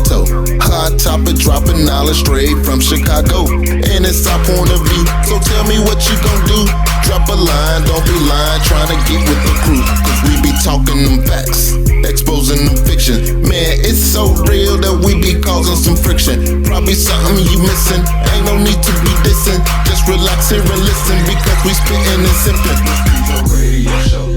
toe. Hot topic dropping knowledge straight from Chicago. And it's our point of view, so tell me what you gon' do. Drop a line, don't be lying, trying to get with the crew. Cause we be talking them facts, exposing them fiction. Man, it's so real that we be causing some friction. Probably something you missing, ain't no need to be dissing. Just relax here and listen, because we spittin' and sippin'.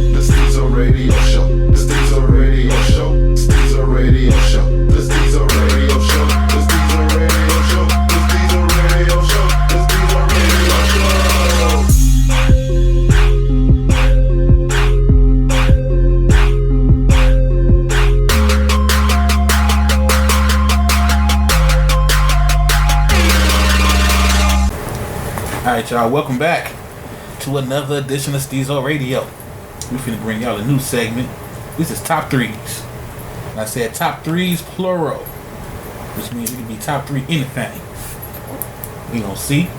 The Stezo Radio Show, the Stezo Radio Show, the Stezo Radio Show, the Stezo Radio Show, the Stezo Radio Show, the Stezo Radio Show, the Stezo Radio Show. Alright, y'all, welcome back to another edition of Stezo Radio. We finna bring y'all a new segment. This is top threes. And I said top threes plural, which means it can be top three anything. We gonna see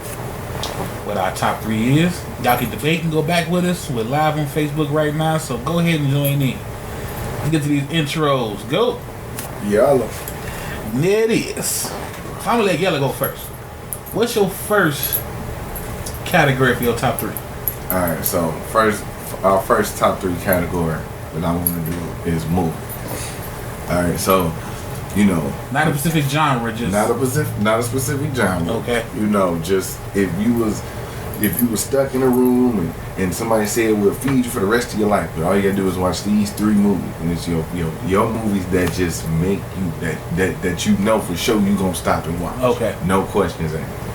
what our top three is. Y'all can debate and go back with us. We're live on Facebook right now, so go ahead and join in. Let's get to these intros. Go. Yellow. There it is. So I'm gonna let Yellow go first. What's your first category for your top three? Alright, so our first top three category that I want to do is movie. Alright, so you know, not a specific genre, just not a specific genre. Okay. You know, just if you was stuck in a room and somebody said we'll feed you for the rest of your life, but all you gotta do is watch these three movies, and it's your movies that just make you that you know for sure you gonna stop and watch. Okay. No questions asked.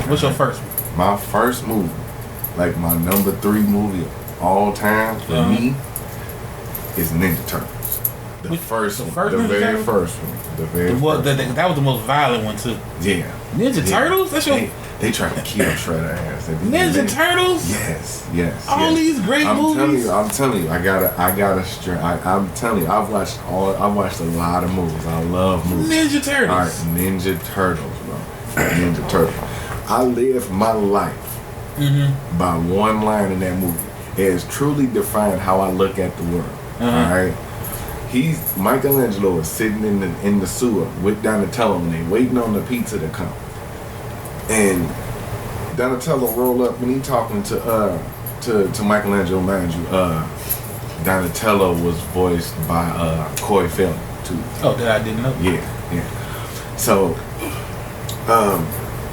What's your first one? My first movie, like my number 3 movie of all time for me, is Ninja Turtles. The very first one. That was the most violent one too. Yeah. Ninja Turtles? That's your... They tried to kill Shredder ass. Ninja Turtles? Yes. All these great movies. I'm telling you, I'm telling you, I've watched a lot of movies. I love movies. Ninja Turtles. All right, Ninja Turtles, bro. Ninja Turtles. I live my life by one line in that movie. It has truly defined how I look at the world. All right. Michelangelo is sitting in the sewer with Donatello, and they waiting on the pizza to come. And Donatello roll up when he talking to Michelangelo, mind you. Donatello was voiced by Corey Feldman too. Oh, that I didn't know. Yeah. So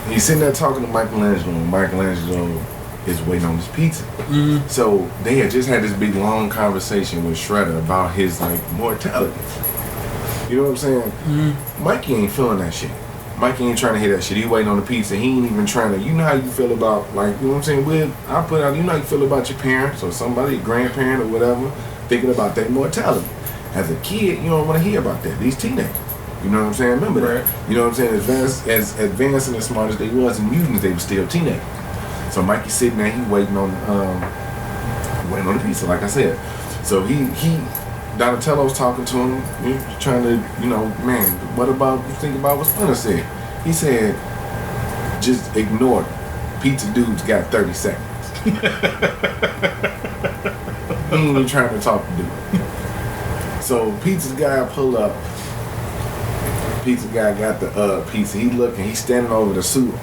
he's sitting there talking to Michelangelo, and Michelangelo is waiting on his pizza. So they had just had this big long conversation with Shredder about his mortality. You know what I'm saying? Mikey ain't feeling that shit. Mikey ain't trying to hear that shit. He waiting on the pizza. He ain't even trying to. You know how you feel about you know what I'm saying? You know how you feel about your parents or somebody, grandparent or whatever, thinking about their mortality. As a kid, you don't want to hear about that. These teenagers. You know what I'm saying? Remember that. You know what I'm saying? As advanced and as smart as they was in mutants, they were still teenagers. So Mikey's sitting there, he waiting on the pizza, like I said. So Donatello's talking to him, he's trying to, man, what about, you think about what Splinter said? He said, just ignore it. Pizza dude's got 30 seconds. He ain't even trying to talk to dude. So pizza guy pull up. Pizza guy got the pizza. He's standing over the sewer.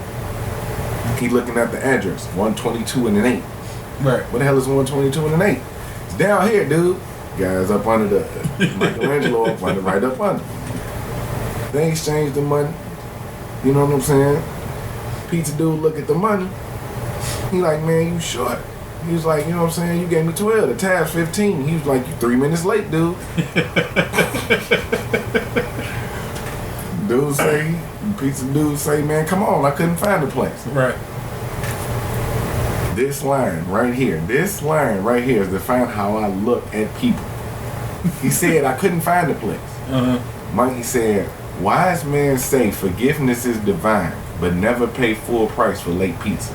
He looking at the address, 122 and an 8. Right. What the hell is 122 and an 8? It's down here, dude. Guys up under the Michelangelo right up under. They exchange the money. You know what I'm saying? Pizza dude look at the money. He like, man, you short. He was like, you know what I'm saying? You gave me 12. The tab's 15. He was like, you 3 minutes late, dude. Pizza dude say, man, come on, I couldn't find the place. Right. This line right here is to find how I look at people. He said, I couldn't find the place. Mikey said, wise men say forgiveness is divine, but never pay full price for late pizza.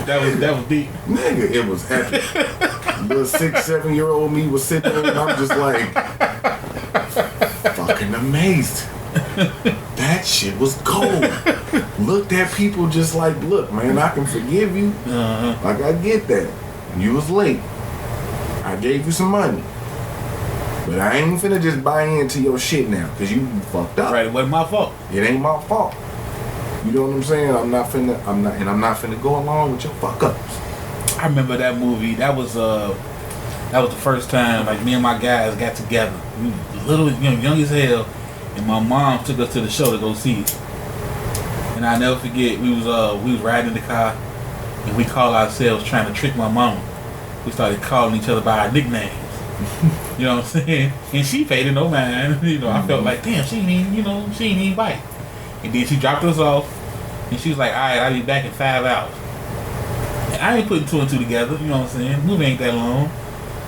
That was deep. Nigga, it was epic. The 6-7-year-old me was sitting there and I'm just like, fucking amazed. That shit was cold. Looked at people just like, look, man, I can forgive you. Like, I get that. You was late. I gave you some money. But I ain't finna just buy into your shit now, cause you fucked up. Right, it wasn't my fault. It ain't my fault. You know what I'm saying? I'm not finna go along with your fuck ups. I remember that movie. That was the first time like me and my guys got together. We was little, young as hell, and my mom took us to the show to go see it. And I never forget, we was riding in the car, and we called ourselves trying to trick my mama. We started calling each other by our nicknames. You know what I'm saying? And she paid it no mind. I felt like, damn, she ain't even bite. And then she dropped us off, and she was like, all right, I'll be back in 5 hours. And I ain't putting 2 and 2 together, you know what I'm saying? Movie ain't that long.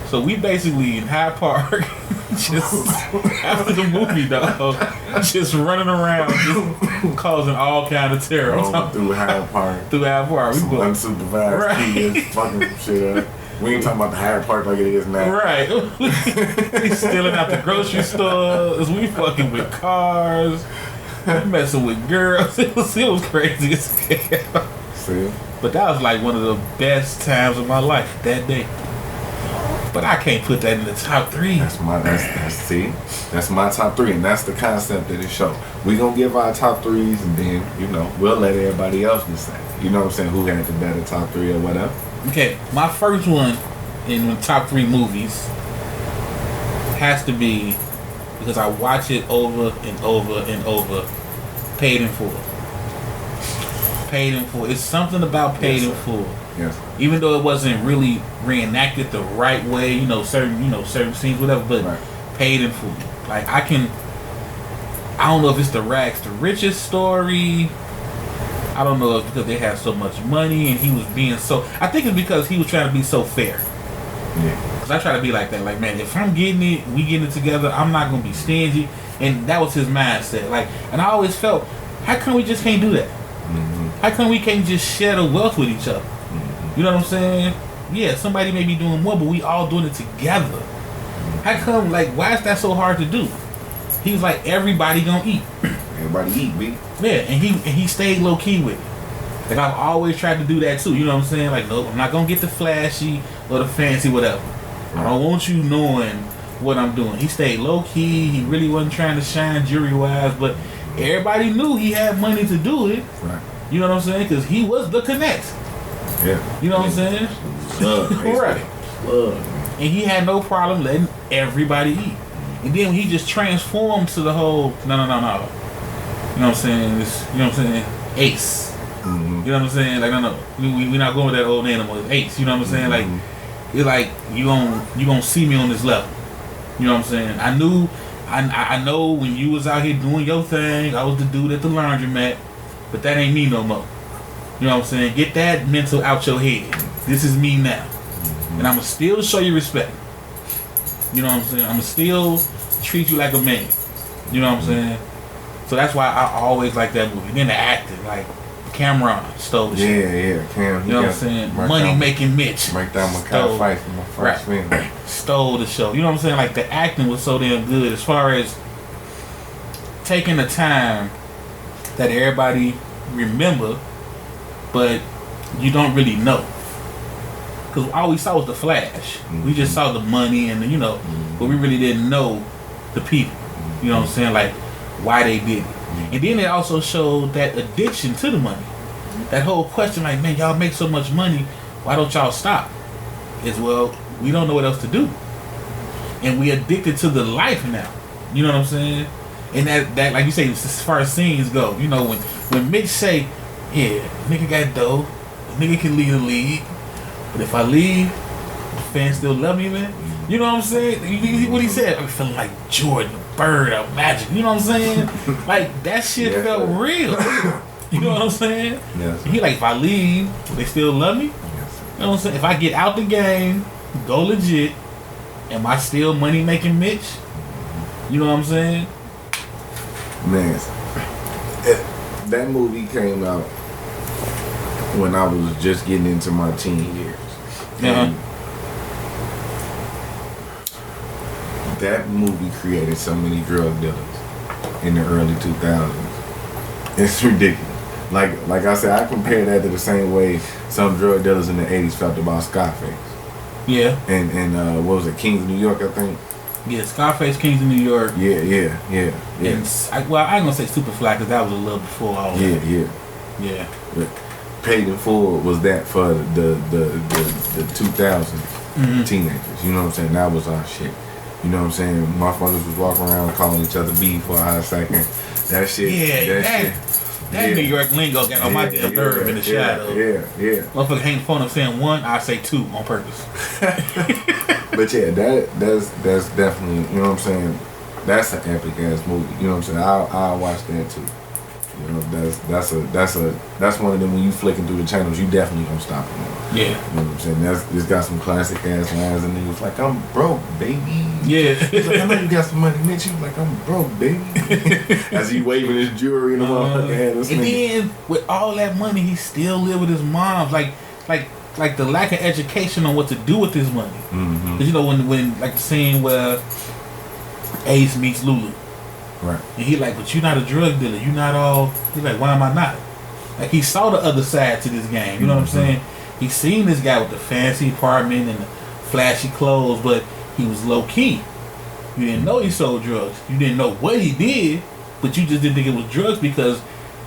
So we basically in Hyde Park, just after the movie, dog, just running around, just causing all kind of terror. Through Hyde Park. Through Hyde Park. Some unsupervised kids fucking shit up. We ain't talking about the Hyde Park like it is now. Right. We stealing out the grocery stores. We fucking with cars. We messing with girls. It was crazy as hell. See? But that was like one of the best times of my life that day. But I can't put that in the top 3. That's my top 3, and that's the concept of the show. We gonna give our top 3s, and then we'll let everybody else decide. You know what I'm saying? Who had the better top 3 or whatever. Okay, my first one in the top 3 movies has to be, because I watch it over and over and over, Paid in Full. Paid in Full. It's something about Paid in Full. Yes. Even though it wasn't really reenacted the right way, certain scenes, whatever, but right. Paid in Full. Like I don't know if it's the rags to riches story. I don't know if because they had so much money and he was being so. I think it's because he was trying to be so fair. Yeah. Because I try to be like that. Like, man, if I'm getting it, we getting it together. I'm not gonna be stingy. And that was his mindset. Like, and I always felt, how come we just can't do that? Mm-hmm. How come we can't just share the wealth with each other? Mm-hmm. You know what I'm saying? Yeah, somebody may be doing more, but we all doing it together. Mm-hmm. How come? Like, why is that so hard to do? He was like, everybody gonna eat. Everybody eat, B. Yeah, and he stayed low key with it. Like I've always tried to do that too. You know what I'm saying? Like, nope, I'm not gonna get the flashy or the fancy, whatever. Right. I don't want you knowing what I'm doing. He stayed low key. He really wasn't trying to shine jewelry wise, but everybody knew he had money to do it. Right. You know what I'm saying? Because he was the connect. Yeah. You know what I'm saying? Right. And he had no problem letting everybody eat. And then he just transformed to the whole no. You know what I'm saying? Ace. Mm-hmm. You know what I'm saying? Like no. We're not going with that old animal. It's Ace. You know what I'm saying? Mm-hmm. Like it's like you gonna see me on this level. You know what I'm saying? I know when you was out here doing your thing, I was the dude at the laundromat, but that ain't me no more. You know what I'm saying? Get that mental out your head. This is me now. Mm-hmm. And I'ma still show you respect. You know what I'm saying? I'ma still treat you like a man. You know what I'm saying? So that's why I always like that movie. Then the acting, like Cameron stole the shit. Yeah, Cam. You know what I'm saying? Money making Mitch. Break down my car fight for my first film. Stole the show. You know what I'm saying? Like the acting was so damn good as far as taking the time that everybody remember, but you don't really know. Because all we saw was the flash. Mm-hmm. We just saw the money and but we really didn't know the people. You know what I'm saying? Like why they did it. Mm-hmm. And then it also showed that addiction to the money. That whole question, like, man, y'all make so much money, why don't y'all stop? Is well, we don't know what else to do. And we addicted to the life now. You know what I'm saying? And that like you say, as far as scenes go, when Mitch say, yeah, nigga got dough, nigga can leave the league. But if I leave, the fans still love me, man. You know what I'm saying? What he said? I'm feeling like Jordan, Bird, or Magic. You know what I'm saying? Like, that shit felt real. You know what I'm saying? Yes. He like, if I leave, they still love me? Yes. You know what I'm saying? If I get out the game, go legit, am I still money making Mitch? You know what I'm saying? Man, that movie came out when I was just getting into my teen years. That movie created so many drug dealers in the early 2000s. It's ridiculous. Like I said, I compare that to the same way some drug dealers in the 80s felt about Scarface. Yeah. And what was it, Kings of New York, I think. Yeah, Scarface, Kings of New York. Yeah. And I ain't gonna say Superfly because that was a little before all that. Yeah. But Paid in Full was that for the 2000 teenagers. You know what I'm saying? That was our shit. You know what I'm saying? Motherfuckers was walking around calling each other B for a hot second. That shit. Yeah, that New York lingo got on my damn nerve in the shadow. Yeah. Motherfucker hang the phone up saying one, I say two on purpose. But yeah, that's definitely, you know what I'm saying? That's an epic ass movie. You know what I'm saying? I'll watch that too. You know, that's one of them when you flicking through the channels, you definitely gonna stop it. Yeah. You know what I'm saying? It's got some classic ass lines and niggas like, I'm broke, baby. Yeah. He's like, I know you got some money, Mitch. You like, I'm broke, baby. As he waving his jewelry in the motherfucking hand. And then with all that money, he still live with his mom. Like the lack of education on what to do with his money. Cause you know when like the scene where Ace meets Lulu. Right. And he like, but you're not a drug dealer. You're not all. He's like, why am I not? Like he saw the other side to this game. You know what I'm saying? He seen this guy with the fancy apartment and the flashy clothes, but he was low key. You didn't know he sold drugs. You didn't know what he did, but you just didn't think it was drugs because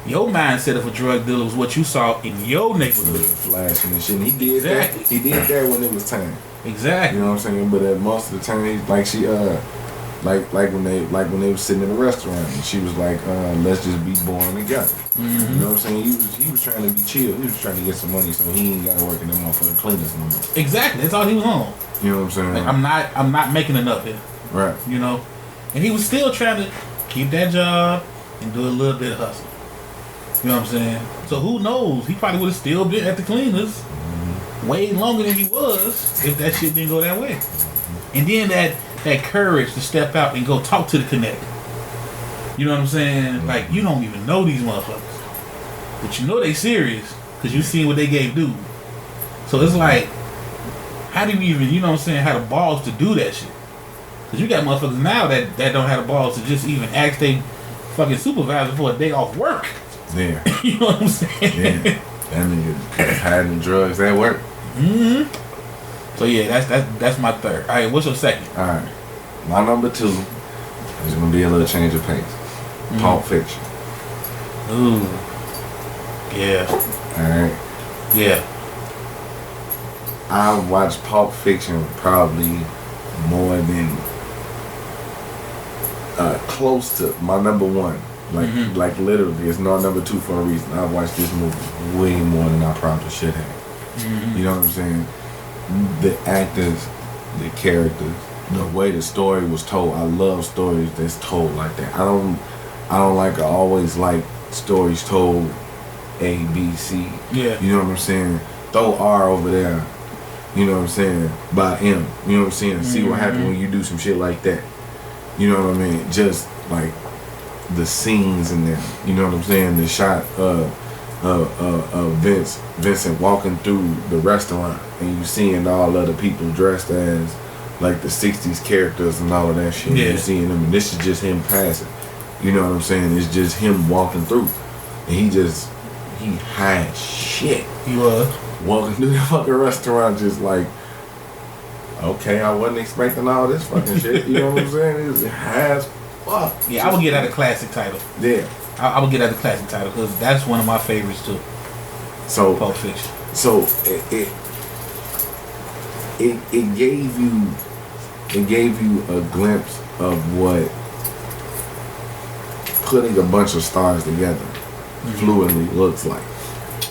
your mindset of a drug dealer was what you saw in your neighborhood. Flashing and shit. And he did that. He did that when it was time. Exactly. You know what I'm saying? But most of the time, like she like when they were sitting in a restaurant and she was like, let's just be born together. You know what I'm saying? He was trying to be chill. He was trying to get some money so he ain't gotta work in them motherfucking cleaners no more. Exactly. That's all he was on. You know what I'm saying? Like, I'm not making enough here. Right. You know? And he was still trying to keep that job and do a little bit of hustle. You know what I'm saying? So who knows? He probably would have still been at the cleaners way longer than he was if that shit didn't go that way. And then that courage to step out and go talk to the connect. You know what I'm saying? Like, you don't even know these motherfuckers. But you know they serious because you seen what they gave dude. So it's like, how do you even, you know what I'm saying, have the balls to do that shit? Because you got motherfuckers now that don't have the balls to just even ask they fucking supervisor for a day off work. Yeah. You know what I'm saying? Yeah. That nigga hiding drugs at work. So yeah, that's my third. Alright, what's your second? Alright. My number 2 is gonna be a little change of pace. Pulp Fiction. Ooh. Yeah. Alright. Yeah. I watched Pulp Fiction probably more than close to my number 1. Like literally, it's not number 2 for a reason. I watched this movie way more than I probably should have. You know what I'm saying? The actors, the characters, the way the story was told. I love stories that's told like that. I don't always like stories told A, B, C. Yeah. You know what I'm saying? Throw R over there. You know what I'm saying? By M. You know what I'm saying? See what happens when you do some shit like that. You know what I mean? Just like the scenes in there. You know what I'm saying? The shot of Vincent walking through the restaurant and you seeing all other people dressed as like the 60s characters and all of that shit. Yeah. You seeing them, and this is just him passing. You know what I'm saying? It's just him walking through. And he had shit. He was walking through the fucking restaurant just like, okay, I wasn't expecting all this fucking shit. You know what I'm saying? It was high as fuck. Yeah, I would get that a classic title. Yeah. I would get that a classic title because that's one of my favorites too. So Pulp Fiction. So it gave you a glimpse of what putting a bunch of stars together fluently looks like.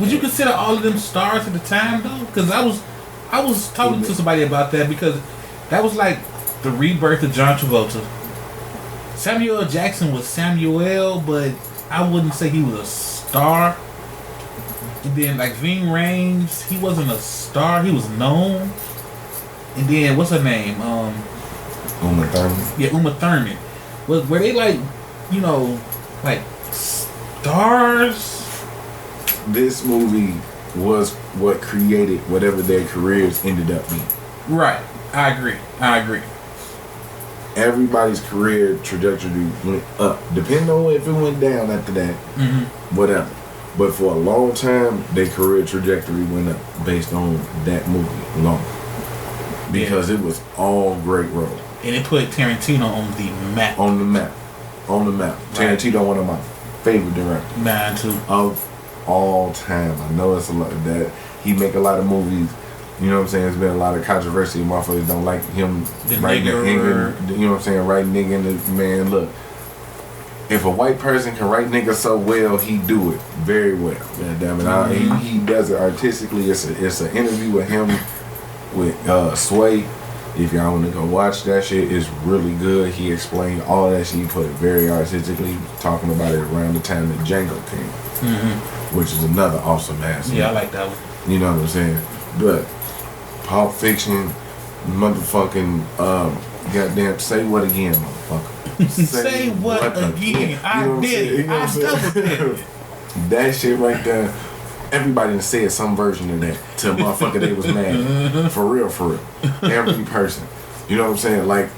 Would you consider all of them stars at the time though? Because I was talking to somebody about that because that was like the rebirth of John Travolta. Samuel L. Jackson was Samuel, but I wouldn't say he was a star. And then like Ving Rhames, he wasn't a star, he was known. And then what's her name? Uma Thurman. Yeah, Uma Thurman. Were they like, you know, like stars? This movie was what created whatever their careers ended up being. Right. I agree. Everybody's career trajectory went up. Depending on if it went down after that, whatever. But for a long time, their career trajectory went up based on that movie alone. because it was all great roles. And it put Tarantino on the map. On the map. Tarantino, one of my favorite directors. Mine too. Of all time. I know it's a lot that he make a lot of movies. You know what I'm saying? There's been a lot of controversy. Motherfuckers don't like him writing the nigga. You know what I'm saying? Writing nigga in the man. Look, if a white person can write nigga so well, he do it very well. God damn it! He does it artistically. It's an interview with him with Sway. If y'all want to go watch that shit, it's really good. He explained all that shit. He put it very artistically, talking about it around the time that Django came, which is another awesome ass. Yeah, I like that one. You know what I'm saying? But Pulp Fiction, motherfucking, goddamn, say what again, motherfucker? Say what again? I did it. I double did it. That shit right there. Everybody done said some version of that to motherfucker they was mad. For real. Every person. You know what I'm saying? Like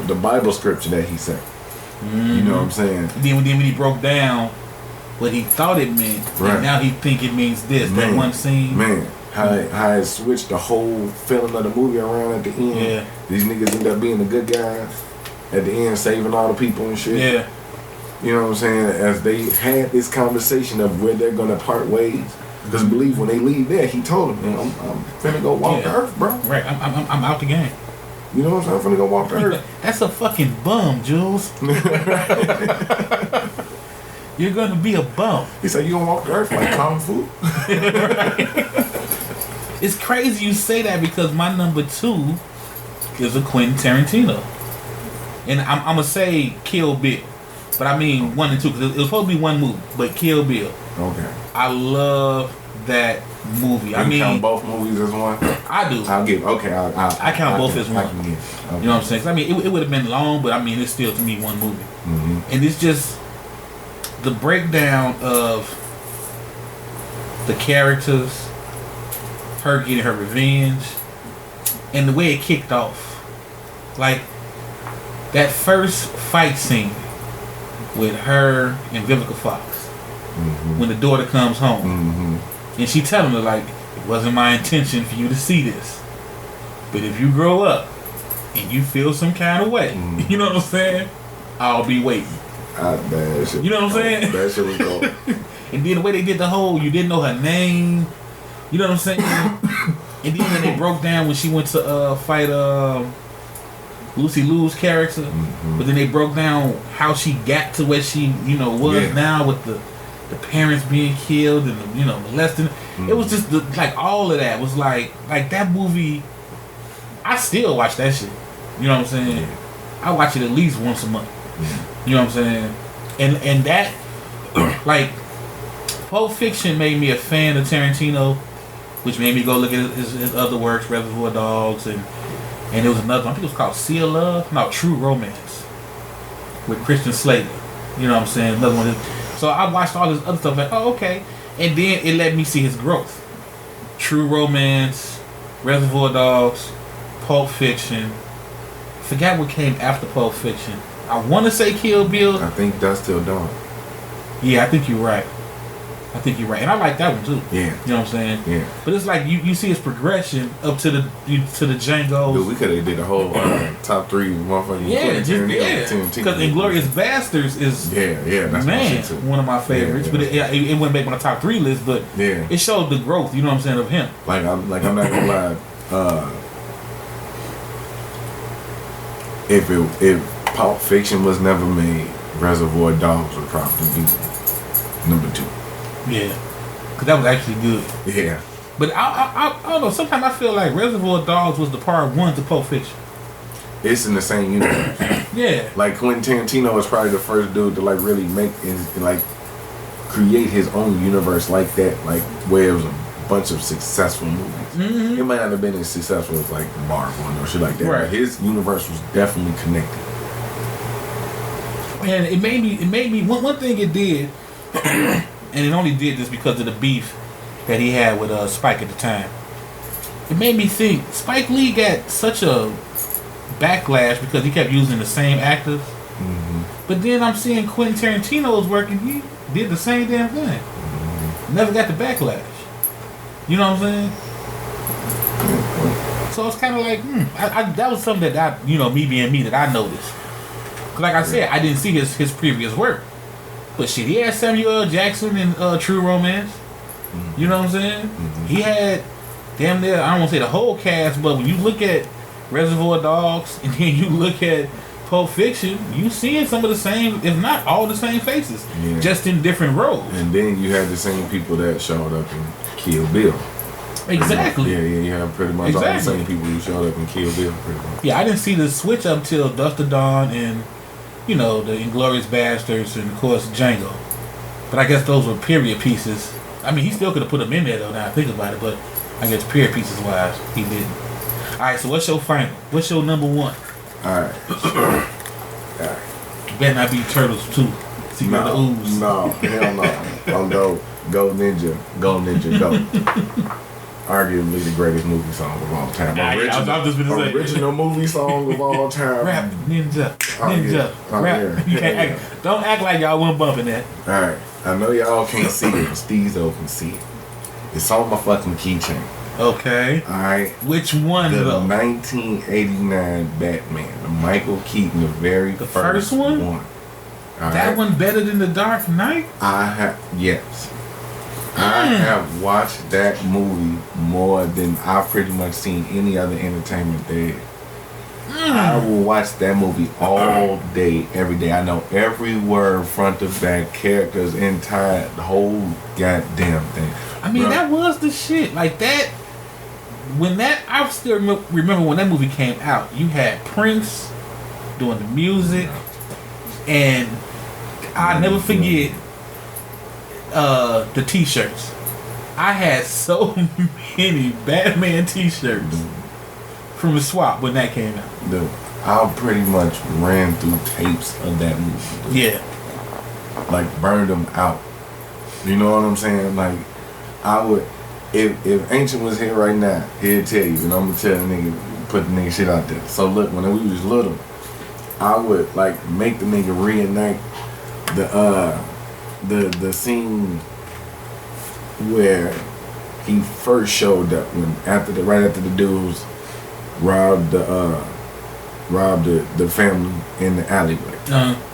the Bible scripture that he said. You know what I'm saying? Then when he broke down what he thought it meant, and now he think it means this. Man, that one scene. Man, how it switched the whole feeling of the movie around at the end. Yeah. These niggas end up being the good guys at the end, saving all the people and shit. Yeah. You know what I'm saying? As they had this conversation of where they're gonna part ways. Because believe when they leave there, he told them, man, I'm finna go walk the earth, bro. Right, I'm out the game. You know what I'm saying? I'm finna go walk the earth. That's a fucking bum, Jules. You're gonna be a bum. He said, you gonna walk the earth like Kung Fu? It's crazy you say that because my number 2 is a Quentin Tarantino. And I'm gonna say Kill Bill. But I mean 1 and 2 because it was supposed to be one movie, but Kill Bill. Okay. I love that movie. You count both movies as one? I do. I count both as one. Okay. You know what I'm saying? 'Cause I mean, it would have been long, but I mean, it's still to me one movie. And it's just the breakdown of the characters, her getting her revenge, and the way it kicked off. Like that first fight scene with her and Vivica Fox. When the daughter comes home, and she telling her like, it wasn't my intention for you to see this, but if you grow up and you feel some kind of way, you know what I'm saying, I'll be waiting. You know what I'm saying? That shit was dope. And then the way they did the whole, you didn't know her name, you know what I'm saying? And then when they broke down when she went to fight Lucy Liu's character, but then they broke down how she got to where she was now with the parents being killed and molesting. It was just like all of that was like that movie. I still watch that shit. You know what I'm saying? I watch it at least once a month. You know what I'm saying? And that like Pulp Fiction made me a fan of Tarantino, which made me go look at his other works, Reservoir Dogs, and there was another one. I think it was called Sea of Love. No, True Romance with Christian Slater. You know what I'm saying? Another one. So I watched all this other stuff like, oh, okay. And then it let me see his growth. True Romance, Reservoir Dogs, Pulp Fiction. Forgot what came after Pulp Fiction. I want to say Kill Bill. I think Dust Till Dawn. Yeah, I think you're right. And I like that one too. Yeah. You know what I'm saying? Yeah. But it's like you see his progression up to the Django. Dude, we could have did a whole top 3 motherfucking. Because Inglourious Basterds is that's one of my favorites. But it wouldn't make my top 3 list. But it showed the growth. You know what I'm saying, of him. I'm not gonna lie. If Pulp Fiction was never made, Reservoir Dogs would probably be number 2. Yeah, because that was actually good. Yeah. But I don't know. Sometimes I feel like Reservoir Dogs was the part 1 to Pulp Fiction. It's in the same universe. Yeah. Like Quentin Tarantino was probably the first dude to like really make and like create his own universe like that, like where it was a bunch of successful movies. It might not have been as successful as like Marvel or shit like that. Right. But his universe was definitely connected. And it made me one thing it did. And it only did this because of the beef that he had with Spike at the time. It made me think Spike Lee got such a backlash because he kept using the same actors. But then I'm seeing Quentin Tarantino's work and he did the same damn thing. Never got the backlash. You know what I'm saying? So it's kind of like, that was something that me being me, that I noticed. Cause like I said, I didn't see his previous work, but shit, he had Samuel L. Jackson in True Romance. Mm-hmm. You know what I'm saying? Mm-hmm. He had damn near, I don't want to say the whole cast, but when you look at Reservoir Dogs and then you look at Pulp Fiction, you seeing some of the same, if not all the same faces, just in different roles. And then you had the same people that showed up in Kill Bill. Exactly. Yeah, you have pretty much all the same people who showed up in Kill Bill, pretty much. Yeah, I didn't see the switch up till Dust to Dawn and, the Inglourious Bastards and, of course, Django. But I guess those were period pieces. I mean, he still could have put them in there, though, now I think about it, but I guess period pieces wise, he didn't. Alright, so what's your final? What's your number one? Alright. Better not be Turtles 2. See the ooze. No, hell no. I'm Go Ninja, Go. Arguably the greatest movie song of all time. Original movie song of all time. Rap Ninja. Rap. You can't act. Don't act like y'all weren't bumping that. Alright. I know y'all can't see it, but Stezo can see it. It's on my fucking keychain. Okay. Alright. Which one though? The 1989 Batman. The Michael Keaton, the first one? Right. That one better than The Dark Knight? Yes. I have watched that movie more than I've pretty much seen any other entertainment there. I will watch that movie all day, every day. I know every word, front to back, characters, entire, the whole goddamn thing. I mean, that was the shit. Like that, I still remember when that movie came out. You had Prince doing the music, and I'll never forget the t-shirts. I had so many Batman t-shirts from the swap when that came out. Dude, I pretty much ran through tapes of that movie. Dude. Yeah. Like burned them out. You know what I'm saying? Like I would, if Ancient was here right now, he'd tell you, and I'm gonna tell the nigga, put the nigga shit out there. So look, when we was little, I would like make the nigga reenact the scene where he first showed up right after the dudes robbed the family in the alleyway.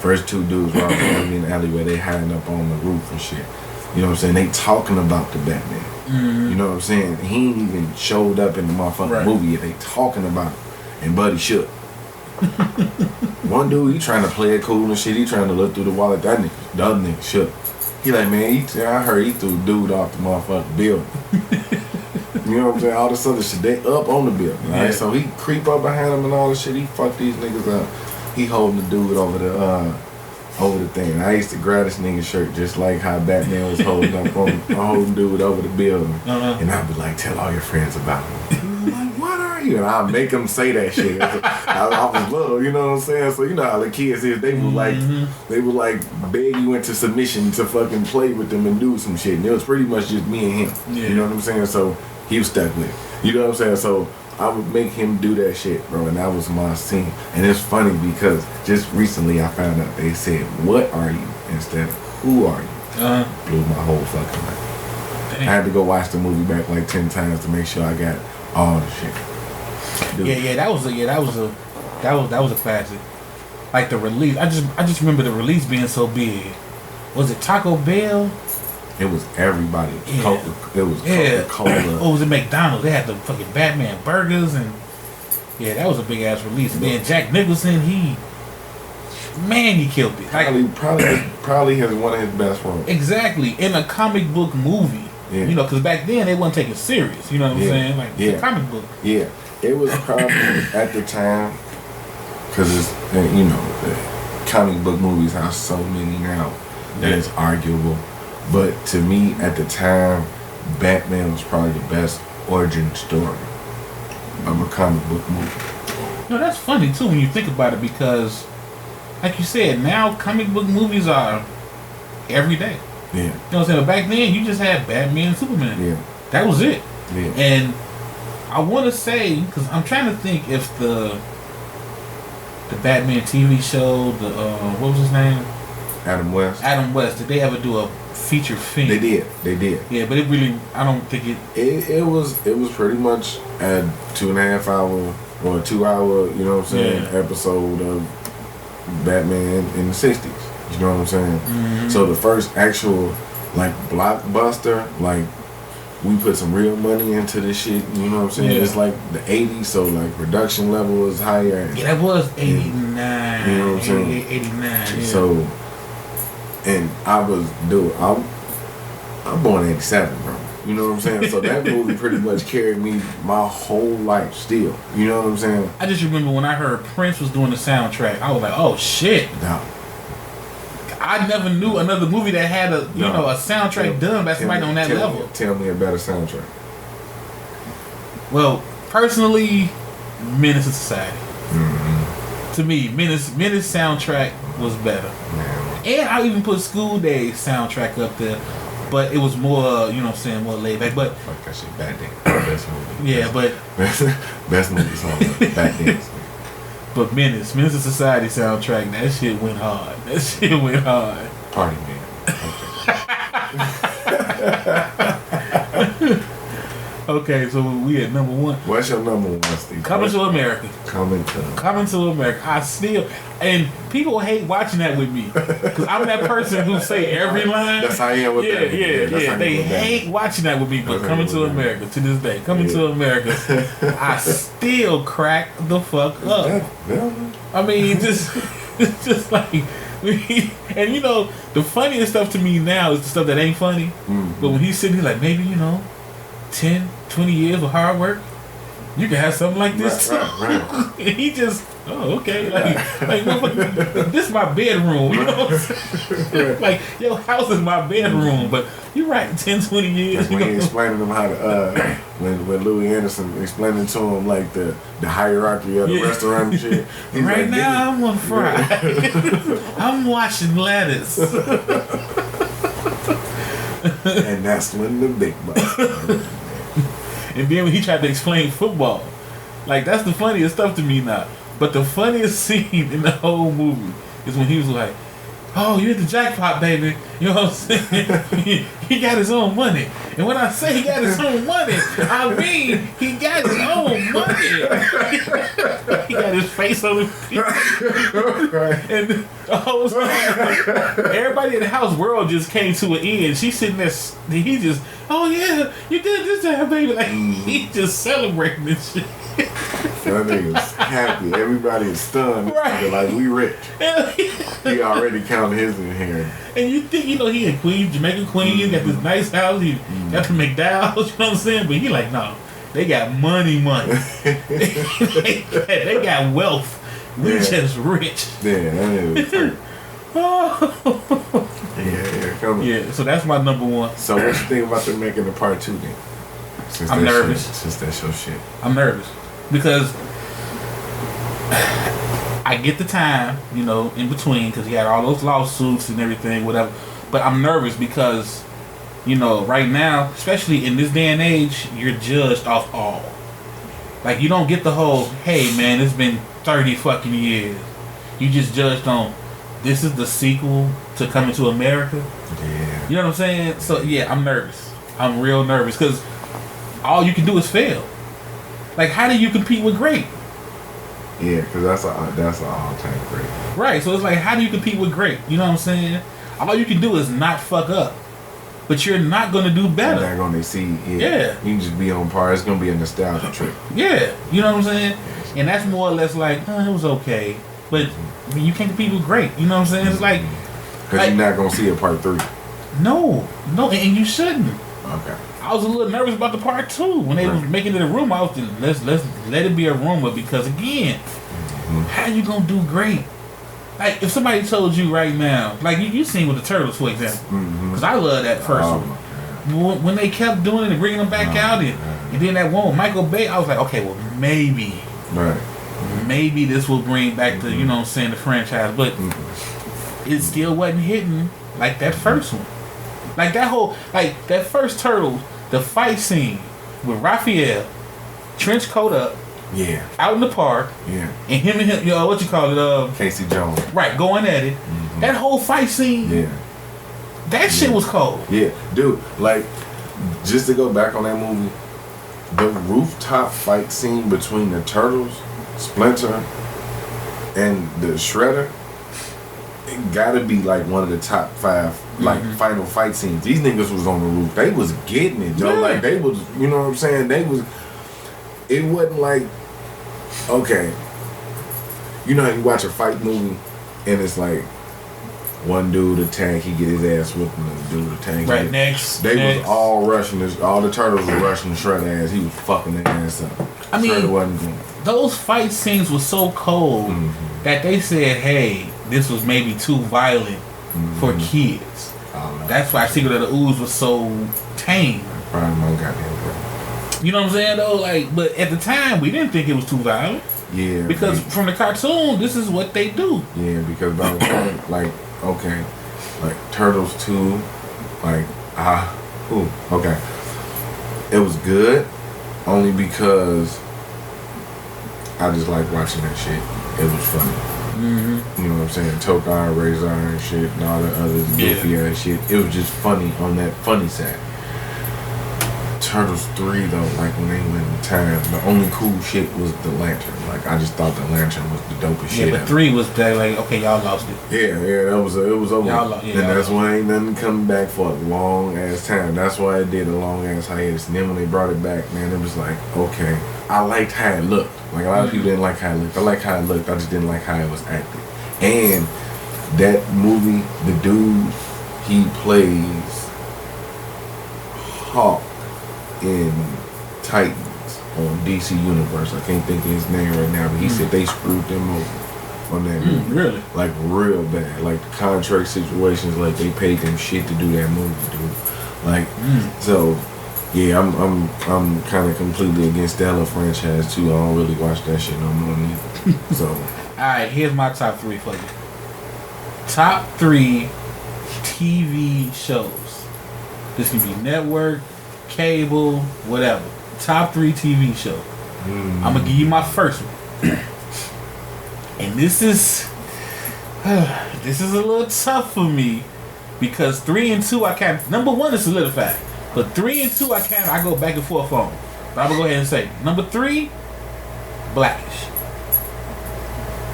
First two dudes robbed the family in the alleyway. They hiding up on the roof and shit. You know what I'm saying? They talking about the Batman. Mm-hmm. You know what I'm saying? He ain't even showed up in the motherfucking movie yet. They talking about it. And Buddy shook. One dude, he trying to play it cool and shit. He trying to look through the wallet. The other nigga shook. He like, man, I heard he threw dude off the motherfucking building. You know what I'm saying? All this other shit. They up on the building. Right? So he creep up behind him and all this shit. He fuck these niggas up. He holding the dude over the thing. I used to grab this nigga's shirt just like how Batman was holding up on holding dude over the building. And I'd be like, tell all your friends about him. Like, what are you? And I'd make them say that shit. I was little, you know what I'm saying? So you know how the kids is, they would like beg you into submission to fucking play with them and do some shit. And it was pretty much just me and him. Yeah. You know what I'm saying? So he was stuck with it. You know what I'm saying? So I would make him do that shit, bro, and that was my scene. And it's funny because just recently I found out they said, what are you? Instead of who are you? Blew my whole fucking life. Dang. I had to go watch the movie back like 10 times to make sure I got all the shit. Dude. Yeah, that was a classic. Like the release, I just remember the release being so big. Was it Taco Bell? It was everybody. Yeah. It was Coca-Cola. Or was it McDonald's? They had the fucking Batman burgers and that was a big ass release. And then Jack Nicholson, he killed it. Probably has one of his best roles. Exactly, in a comic book movie. Yeah. You know, because back then they wasn't taking it serious. You know what I'm saying? Like it's a comic book. Yeah, it was probably at the time because it's the comic book movies have so many now that it's arguable. But to me, at the time, Batman was probably the best origin story of a comic book movie. That's funny too when you think about it because, like you said, now comic book movies are every day. Yeah. You know what I'm saying? But back then, you just had Batman and Superman. Yeah. That was it. Yeah. And I want to say, because I'm trying to think if the Batman TV show, what was his name? Adam West. Did they ever do a feature film. They did. Yeah, but it really, I don't think it was pretty much a 2.5 hour or a 2 hour, you know what I'm saying, episode of Batman in the 60s. You know what I'm saying? Mm-hmm. So the first actual like blockbuster, like we put some real money into this shit. You know what I'm saying? Yeah. It's like the 80s, so like production level was higher. Yeah, that was 89. You know what I'm saying? 89. Yeah. So, and I'm born in 87, bro. You know what I'm saying? So that movie pretty much carried me my whole life still. You know what I'm saying? I just remember when I heard Prince was doing the soundtrack, I was like, oh shit. No. I never knew another movie that had a soundtrack done by somebody on that level. Tell me a better soundtrack. Well, personally, Menace to Society. Mm-hmm. To me, Menace soundtrack was better. Man. And I even put School Days soundtrack up there. But it was more, you know what I'm saying, more laid back. But fuck that shit, Bad Dance. Best movie. Yeah, but best movie song, Bad Dance. But Menace to Society soundtrack, that shit went hard. Party Man. Okay. Okay, so we at number one. What's your number one, Steve? Coming to America. Coming to America. I still, and people hate watching that with me because I'm that person who say every line. That's how I am with that. Yeah. They hate watching that with me, but Coming to America to this day, Coming to America, I still crack the fuck up. I mean, just like, and you know, the funniest stuff to me now is the stuff that ain't funny. Mm-hmm. But when he's sitting here, like maybe 10, 20 years of hard work, you can have something like this too. Right. He just, okay, like this is my bedroom, you know what I'm saying? Like, your house is my bedroom, but you're right, 10, 20 years. When he explaining them how to, when Louis Anderson explaining to him like the hierarchy of the restaurant and shit. He's right like, now I'm on fry. I'm washing lettuce. And that's when the big bucks. And then when he tried to explain football, like that's the funniest stuff to me now. But the funniest scene in the whole movie is when he was like, "Oh, you hit the jackpot, baby." You know what I'm saying? He got his own money. And when I say he got his own money, I mean he got his own money. He got his face on the right. And the whole time, everybody in the house world just came to an end. She's sitting there, he just, "Oh yeah, you did this to her, baby." Like, he just celebrating this shit. That nigga's happy. Everybody is stunned. Right. Like, we rich. He already counted his inheritance. And you think, he in Queens, Jamaica Queens, got this nice house, he got the McDowell's, you know what I'm saying? But he like, no, they got money. They got wealth. We just rich. Yeah, that is. Come on. Yeah, so that's my number one. So what you think about them making the part 2 then? I'm nervous. Since that's your shit. I'm nervous. Because I get the time, in between, because he had all those lawsuits and everything, whatever. But I'm nervous because, right now, especially in this day and age, you're judged off all. Like, you don't get the whole, hey, man, it's been 30 fucking years. You just judged on, this is the sequel to Coming to America. Yeah. You know what I'm saying? So, yeah, I'm nervous. I'm real nervous because all you can do is fail. Like, how do you compete with great? Yeah, because that's an all-time great. Right, so it's like, how do you compete with great? You know what I'm saying? All you can do is not fuck up. But you're not going to do better. You're not going to exceed. Yeah. You can just be on par. It's going to be a nostalgia trip. Yeah, you know what I'm saying? And that's more or less like, it was okay. But I mean, you can't compete with great. You know what I'm saying? It's like... Because you're not going to see a part 3. No, and you shouldn't. Okay. I was a little nervous about the part 2 when they was making it a rumor. I was just, let's let it be a rumor because again, how you gonna do great? Like if somebody told you right now, like you seen with the Turtles for example, because I love that first one. When they kept doing it and bringing them back out, and then that one with Michael Bay, I was like, okay, well maybe this will bring back the you know what I'm saying the franchise, but it still wasn't hitting like that first one. Like that whole, like that first Turtle, the fight scene with Raphael, trench coat up, out in the park, and him, what you call it, Casey Jones, right, going at it. That whole fight scene, That shit was cold. Yeah, dude. Like, just to go back on that movie, the rooftop fight scene between the Turtles, Splinter, and the Shredder, it gotta be like one of the top 5 like final fight scenes. These niggas was on the roof. They was getting it, Joe. Like they was, you know what I'm saying? They was. It wasn't like, okay. You know how you watch a fight movie and it's like one dude attack, he get his ass whooped, and the dude attack. Right, next. They was all rushing this. All the Turtles were rushing Shredder ass. He was fucking their ass up. I mean, Shredder wasn't going. Those fight scenes were so cold that they said, "Hey, this was maybe too violent for kids." That's why Secret of the Ooze was so tame. Probably my goddamn brother. You know what I'm saying though? Like, but at the time we didn't think it was too violent. Yeah. Because from the cartoon, this is what they do. Yeah, because by the time, like, okay, like Turtles 2, like, okay. It was good only because I just like watching that shit. It was funny. You know what I'm saying? Tokar, Razor and shit, and all the other goofy ass shit. It was just funny on that funny side. Turtles 3 though, like when they went in time, the only cool shit was the lantern. Like I just thought the lantern was the dopest shit. Yeah, but 3 was that like, okay, y'all lost it. Yeah, it was over. And that's why ain't nothing coming back for a long ass time. That's why it did a long ass hiatus. And then when they brought it back, man, it was like, okay, I liked how it looked. Like a lot of people didn't like how it looked. I like how it looked. I just didn't like how it was acted. And that movie, the dude, he plays Hawk in Titans on DC Universe. I can't think of his name right now, but he said they screwed them over on that movie. Really? Like real bad. Like the contract situations, like they paid them shit to do that movie, dude. Like so yeah, I'm kind of completely against the Ella franchise too. I don't really watch that shit no more neither. So alright, here's my top 3 for you. Top 3 TV shows. This can be network, cable, whatever. Top 3 TV show. I'm gonna give you my first one. And this is a little tough for me because 3 and 2 I can't. Number 1 is solidified, but 3 and 2 I go back and forth on. But I'm gonna go ahead and say number 3, Blackish.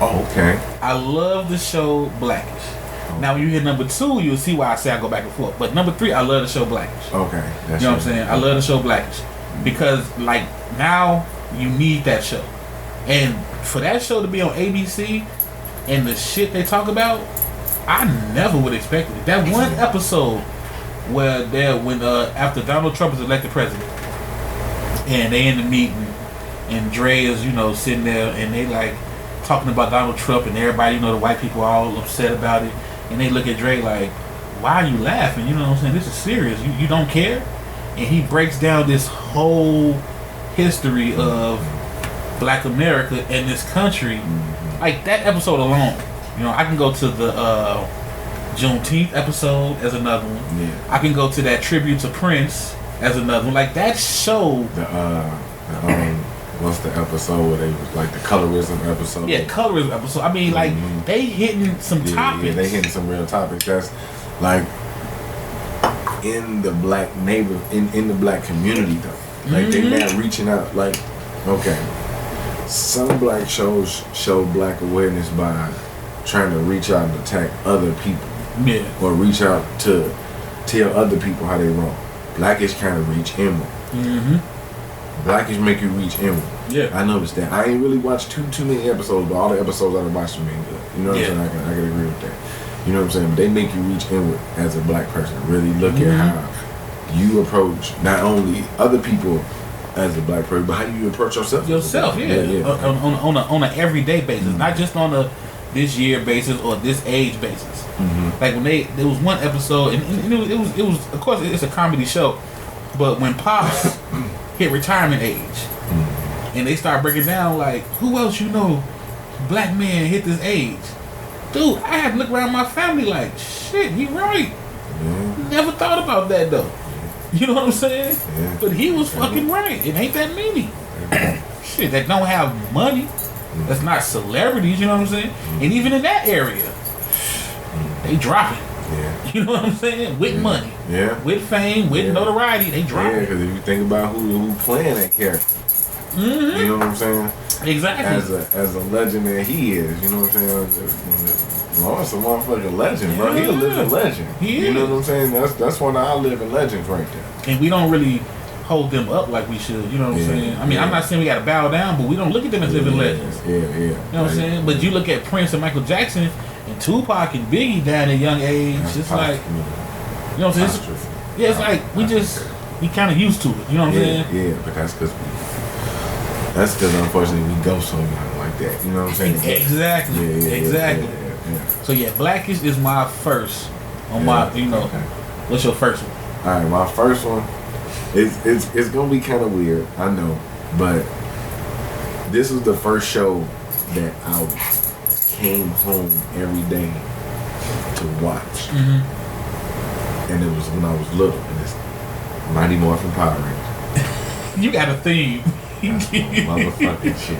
oh, okay. I love the show Blackish. Now when you hit number 2, you'll see why I say I go back and forth. But number 3, I love the show Blackish. Okay. You know what I'm saying? I love the show Blackish. Because like now you need that show. And for that show to be on ABC and the shit they talk about, I never would expect it. That one episode where when after Donald Trump is elected president and they in the meeting and Dre is, sitting there and they like talking about Donald Trump and everybody, the white people are all upset about it. And they look at Dre like, why are you laughing? You know what I'm saying? This is serious. You don't care? And he breaks down this whole history of Black America and this country. Like that episode alone. I can go to the Juneteenth episode as another one. Yeah. I can go to that tribute to Prince as another one. Like that show. What's the episode where they was like the colorism episode? Yeah, colorism episode. I mean, like they hitting some topics. Yeah, they hitting some real topics. That's like in the black in the black community though. Like they not reaching out. Like okay, some black shows show black awareness by trying to reach out and attack other people. Yeah. Or reach out to tell other people how they wrong. Blackish kind of reach inward. Blackish make you reach inward. Yeah. I noticed that. I ain't really watched too many episodes, but all the episodes I've watched have been good. You know what I'm saying? I can agree with that. You know what I'm saying? But they make you reach inward as a black person. Really look at how you approach not only other people as a black person, but how you approach yourself. Yeah. On an everyday basis, not just on a this year basis or this age basis. Like when there was one episode, and it was of course it's a comedy show, but when Pops hit retirement age, and they start breaking down like, who else black man hit this age? Dude, I had to look around my family like, shit, he right. Never thought about that though. You know what I'm saying? But he was fucking right. It ain't that many. Shit, that don't have money. That's not celebrities, you know what I'm saying? And even in that area, they dropping. Yeah. You know what I'm saying? With money. Yeah. With fame, with notoriety, they drop Yeah, it. because if you think about who playing that character, you know what I'm saying? Exactly. As a legend that he is, you know what I'm saying? Lawrence a motherfucking legend, bro. He a living legend. You know what I'm saying? That's one of our living legends right there. And we don't really hold them up like we should. You know what I'm saying? I mean, I'm not saying we got to bow down, but we don't look at them as living legends. Yeah. You know what I'm saying? But you look at Prince and Michael Jackson and Tupac and Biggie down at a young age. It's like, you know what I'm saying? It's like we kind of used to it. You know what I'm saying? Yeah, but that's because unfortunately we go so young like that. You know what I'm saying? Exactly. Exactly. So yeah, Blackish is my first on my. You know, what's your first one? All right, my first one. It's gonna be kind of weird, I know, but this was the first show that I came home every day to watch, and it was when I was little, and it's Mighty Morphin Power Rangers. You got a theme. Motherfucking shit.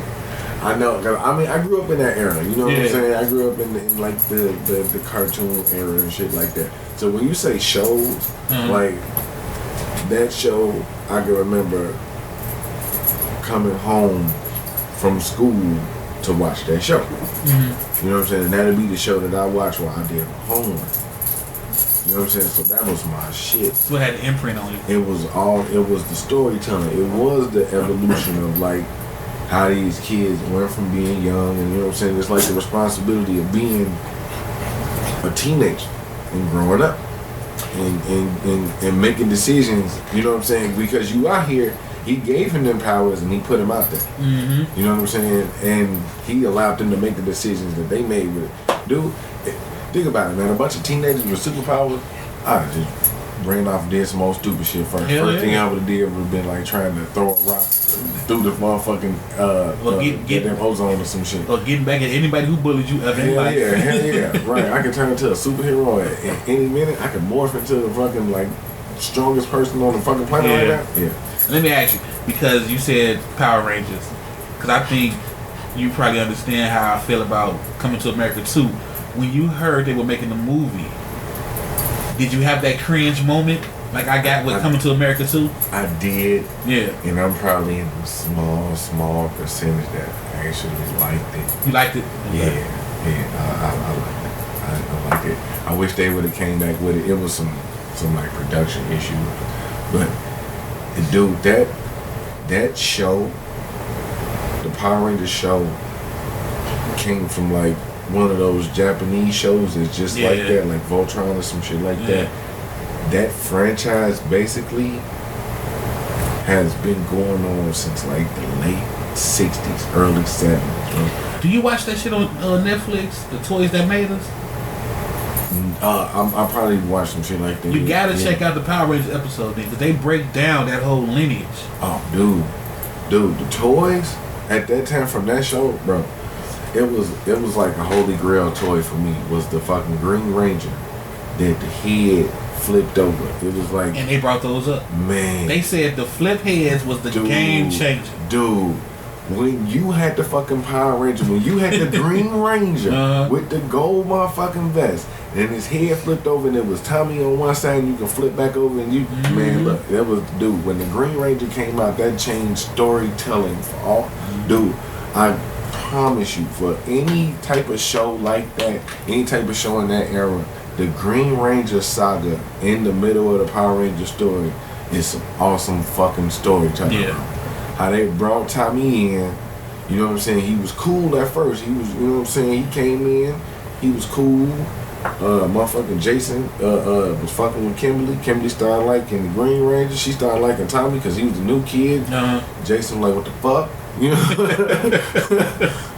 I know, cause I mean, I grew up in that era. You know what I'm saying? I grew up in like the cartoon era and shit like that. So when you say shows, like that show, I can remember coming home from school to watch that show. You know what I'm saying? And that'd be the show that I watched while I did homework. You know what I'm saying? So that was my shit. So it had an imprint on you. It was the storytelling. It was the evolution of like how these kids went from being young, and you know what I'm saying? It's like the responsibility of being a teenager and growing up and making decisions, you know what I'm saying? Because you out here, he gave him them powers and he put them out there. You know what I'm saying? And he allowed them to make the decisions that they made with it. Dude, think about it, man. A bunch of teenagers with superpowers, I just ran off and did some old stupid shit first. First thing I would have did would have been like trying to throw a rock through the motherfucking get them ozone or some shit. Or getting back at anybody who bullied you ever in life. Hell yeah. Right. I could turn into a superhero at any minute. I could morph into the fucking like strongest person on the fucking planet right now. Yeah. Let me ask you, because you said Power Rangers, because I think you probably understand how I feel about Coming to America 2. When you heard they were making the movie, did you have that cringe moment like I got with Coming to America 2? I did. Yeah. And I'm probably in a small percentage that actually liked it. You liked it? Okay. Yeah. I liked it. I liked it. I wish they would have came back with it. It was some like production issue. But dude, that show, the Power Rangers show, came from like one of those Japanese shows that's just like that, like Voltron or some shit like that. That franchise basically has been going on since like the late 60s, early 70s. Right? Do you watch that shit on Netflix, The Toys That Made Us? I'll probably watch some shit like that. You gotta check out the Power Rangers episode then, because they break down that whole lineage. Oh, dude, the toys at that time from that show, bro. It was like a holy grail toy for me. Was the fucking Green Ranger that the head flipped over. It was like, and they brought those up. Man, they said the flip heads was the game changer. Dude, when you had the fucking Power Ranger, when you had the Green Ranger with the gold motherfucking vest, and his head flipped over, and it was Tommy on one side, and you can flip back over, and you man, look, that was dude. When the Green Ranger came out, that changed storytelling for all. Dude, I promise you, for any type of show like that, any type of show in that era, the Green Ranger saga in the middle of the Power Ranger story is some awesome fucking storytelling. Yeah. How they brought Tommy in, you know what I'm saying? He was cool at first. He was, you know what I'm saying? He came in, he was cool. Motherfucking Jason was fucking with Kimberly. Kimberly started liking the Green Ranger. She started liking Tommy because he was the new kid. Jason like, what the fuck? You know?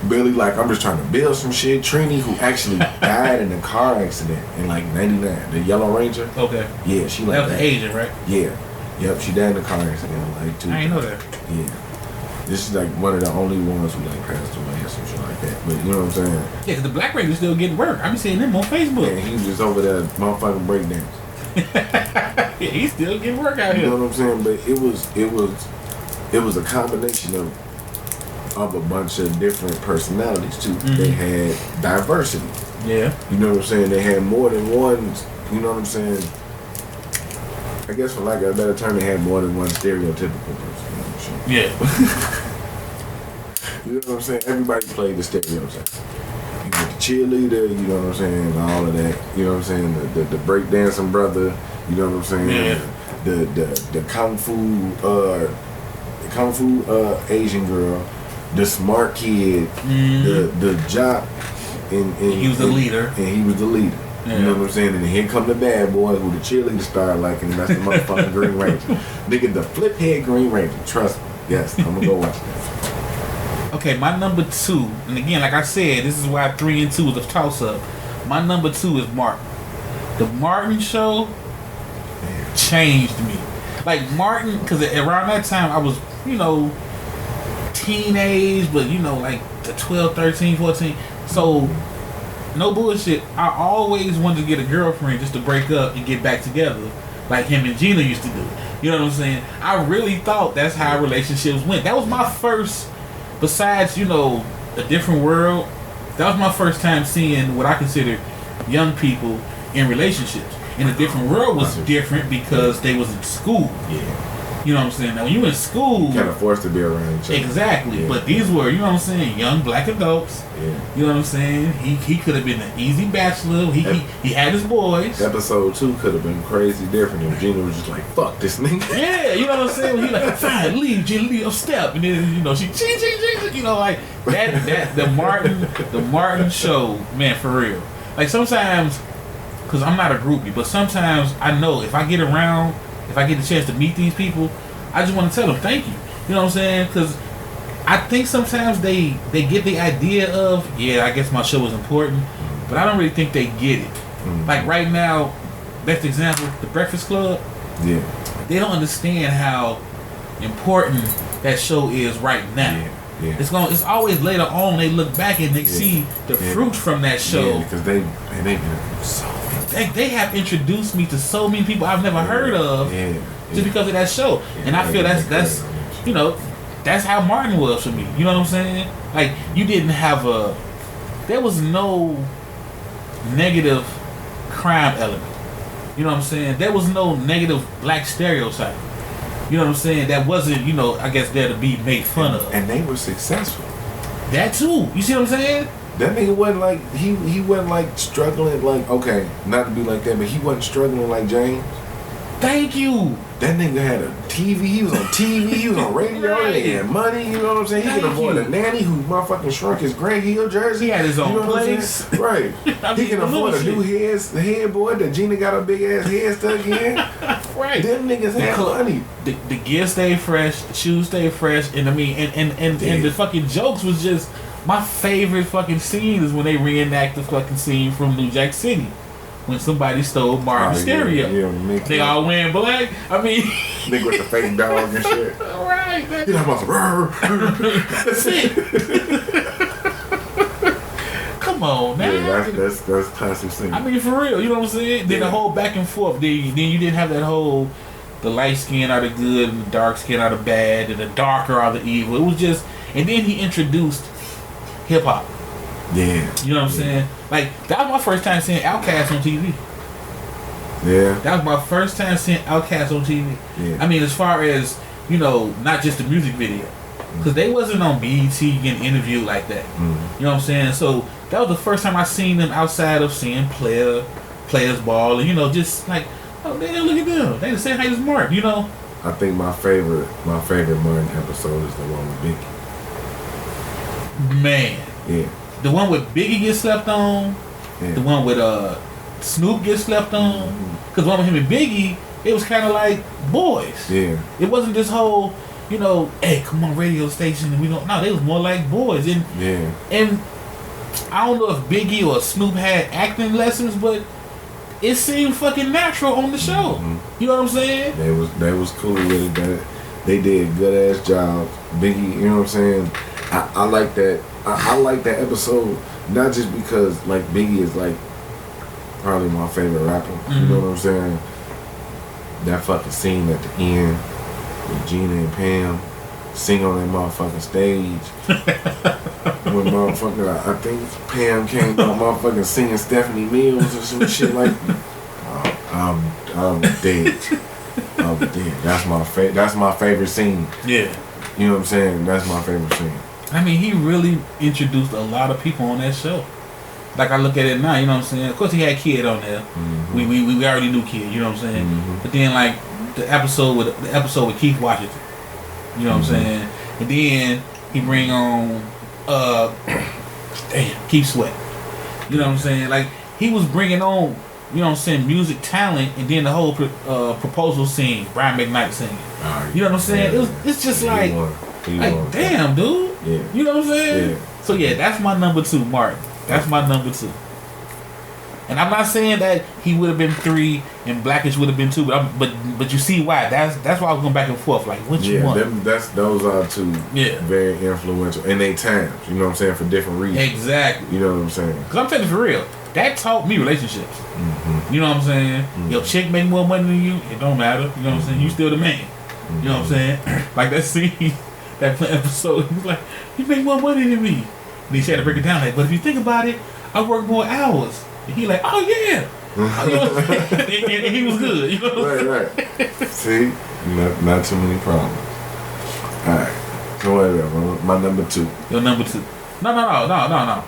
Billy like, I'm just trying to build some shit. Trini, who actually died in a car accident in like 99, the Yellow Ranger. Okay. Yeah, she like that was the Asian, right? Yeah. Yep, she died in a car accident like 2. I ain't know that. Yeah. This is like one of the only ones who like passed away or some shit like that. But you know what I'm saying? Yeah, because the Black Ranger's still getting work. I be seeing him on Facebook. Yeah, he was just over there motherfucking breakdance. Yeah, he's still getting work out here. You know what I'm saying? But it was a combination of a bunch of different personalities too. They had diversity. Yeah. You know what I'm saying? They had more than one you know what I'm saying? I guess for lack of a better term, they had more than one stereotypical person. Yeah. You know what I'm saying? Everybody played the stereotype. You got the cheerleader, you know what I'm saying, all of that. You know what I'm saying? The breakdancing brother, you know what I'm saying? Yeah. The kung fu Asian girl, the smart kid, the jock, and he was the leader. And he was the leader. Yeah. You know what I'm saying? And here come the bad boy who the cheerleader started liking, and that's the motherfucking Green Ranger. Nigga, the flip head Green Ranger. Trust me. Yes, I'm gonna go watch that. Okay, my number 2, and again, like I said, this is why 3 and 2 is a toss-up. My number 2 is Martin. The Martin show changed me. Like Martin, because around that time I was, teenage, but like the 12, 13, 14. So, no bullshit, I always wanted to get a girlfriend just to break up and get back together, like him and Gina used to do. You know what I'm saying? I really thought that's how relationships went. That was my first, besides, A Different World, that was my first time seeing what I consider young people in relationships. And A Different World was different because they was in school. Yeah. You know what I'm saying? Now, when you in school, you kind of forced to be around each other. Exactly. Yeah. But these were, young black adults. Yeah. You know what I'm saying? He could have been an easy bachelor. He had his boys. Episode 2 could have been crazy different if Gina was just like, fuck this nigga. Yeah, you know what I'm saying? He like, fine, leave, Gina, leave a step. And then, she, like that, the Martin show, man, for real. Like sometimes, because I'm not a groupie, but sometimes I know if I get the chance to meet these people, I just want to tell them thank you. You know what I'm saying? Because I think sometimes they get the idea of, I guess my show is important, but I don't really think they get it. Mm-hmm. Like right now, best example, The Breakfast Club. Yeah. They don't understand how important that show is right now. Yeah. It's always later on they look back and they see the fruits from that show. Yeah, because they've been so They have introduced me to so many people I've never heard of just because of that show. And I feel that's that's how Martin was for me. You know what I'm saying? Like, you didn't have there was no negative crime element. You know what I'm saying? There was no negative black stereotype. You know what I'm saying? That wasn't, I guess there to be made fun of. And they were successful. That too. You see what I'm saying? That nigga wasn't like, he wasn't like struggling like, okay, not to be like that, but he wasn't struggling like James. Thank you. That nigga had a TV, he was on TV, he was on radio, Right. He had money, you know what I'm saying? He could afford a nanny who motherfucking shrunk his Greg Hill jersey. He had his own place. Right. He can afford a new headboard that Gina got a big ass head stuck in. Right. Them niggas had money. The gear stayed fresh, the shoes stayed fresh, and and the fucking jokes was just, my favorite fucking scene is when they reenact the fucking scene from New Jack City. When somebody stole Martin's stereo. Yeah, they all wearing black. I mean, nigga with the fake dog and shit. Right. You know about That's it. Come on, now. Yeah, that's classic scene. I mean, for real. You know what I'm saying? Then the whole back and forth. Then you didn't have that whole, the light skin are the good and the dark skin are the bad and the darker are the evil. It was just, and then he introduced hip hop. Yeah. You know what I'm saying? Like, that was my first time seeing Outkast on TV. Yeah. That was my first time seeing Outkast on TV. Yeah. I mean, as far as, not just the music video. Because they wasn't on BET getting interviewed like that. You know what I'm saying? So, that was the first time I seen them outside of seeing players ball. And, just like, oh, man, look at them. They the same height as Mark, I think my favorite Martin episode is the one with Biggie. Man. Yeah. The one with Biggie gets slept on. Yeah. The one with Snoop gets slept on. Because one with him and Biggie, it was kind of like boys. Yeah. It wasn't this whole, hey, come on, radio station. And we don't. No, they was more like boys. And I don't know if Biggie or Snoop had acting lessons, but it seemed fucking natural on the show. You know what I'm saying? They was cool with it. They did good ass jobs. Biggie, you know what I'm saying? I like that. I like that episode, not just because like Biggie is like probably my favorite rapper. You know what I'm saying? That fucking scene at the end with Gina and Pam sing on that motherfucking stage. When motherfucker, I think Pam came out motherfucking singing Stephanie Mills or some shit like. Oh I'm dead. I'm dead. That's my favorite scene. Yeah. You know what I'm saying? That's my favorite scene. I mean, he really introduced a lot of people on that show. Like I look at it now, you know what I'm saying? Of course, he had Kid on there. Mm-hmm. We already knew Kid, you know what I'm saying? Mm-hmm. But then like the episode with Keith Washington, you know what I'm saying? And then he bring on Keith Sweat, you know what I'm saying? Like he was bringing on, you know what I'm saying, music talent, and then the whole proposal scene, Brian McKnight singing. You know what I'm saying? Yeah. It's just like damn, dude. Yeah. You know what I'm saying? Yeah. So yeah, that's my number 2, Martin. That's my number 2. And I'm not saying that he would have been 3 and Blackish would have been 2, but you see why? That's why I was going back and forth. Like, which one? Those are 2 very influential in their times. You know what I'm saying, for different reasons. Exactly. You know what I'm saying? Because I'm telling you for real, that taught me relationships. Mm-hmm. You know what I'm saying? Mm-hmm. Your chick make more money than you, it don't matter. You know what I'm saying? You still the man. You know what I'm saying? Like that scene, that episode, he was like, you make more money than me. And he had to break it down like, but if you think about it, I work more hours. And he like, oh yeah. You know what I'm saying? and he was good. You know what I'm saying? Right. See? Not too many problems. Alright. So whatever. My number 2. Your number 2. No.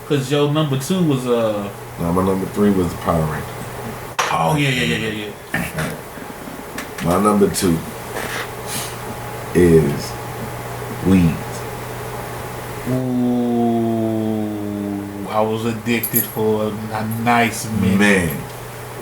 Cause your number 2 was No, my number 3 was the Power Ranger. Oh yeah. Right. My number 2 is Weeds. Ooh, I was addicted for a nice minute. Man,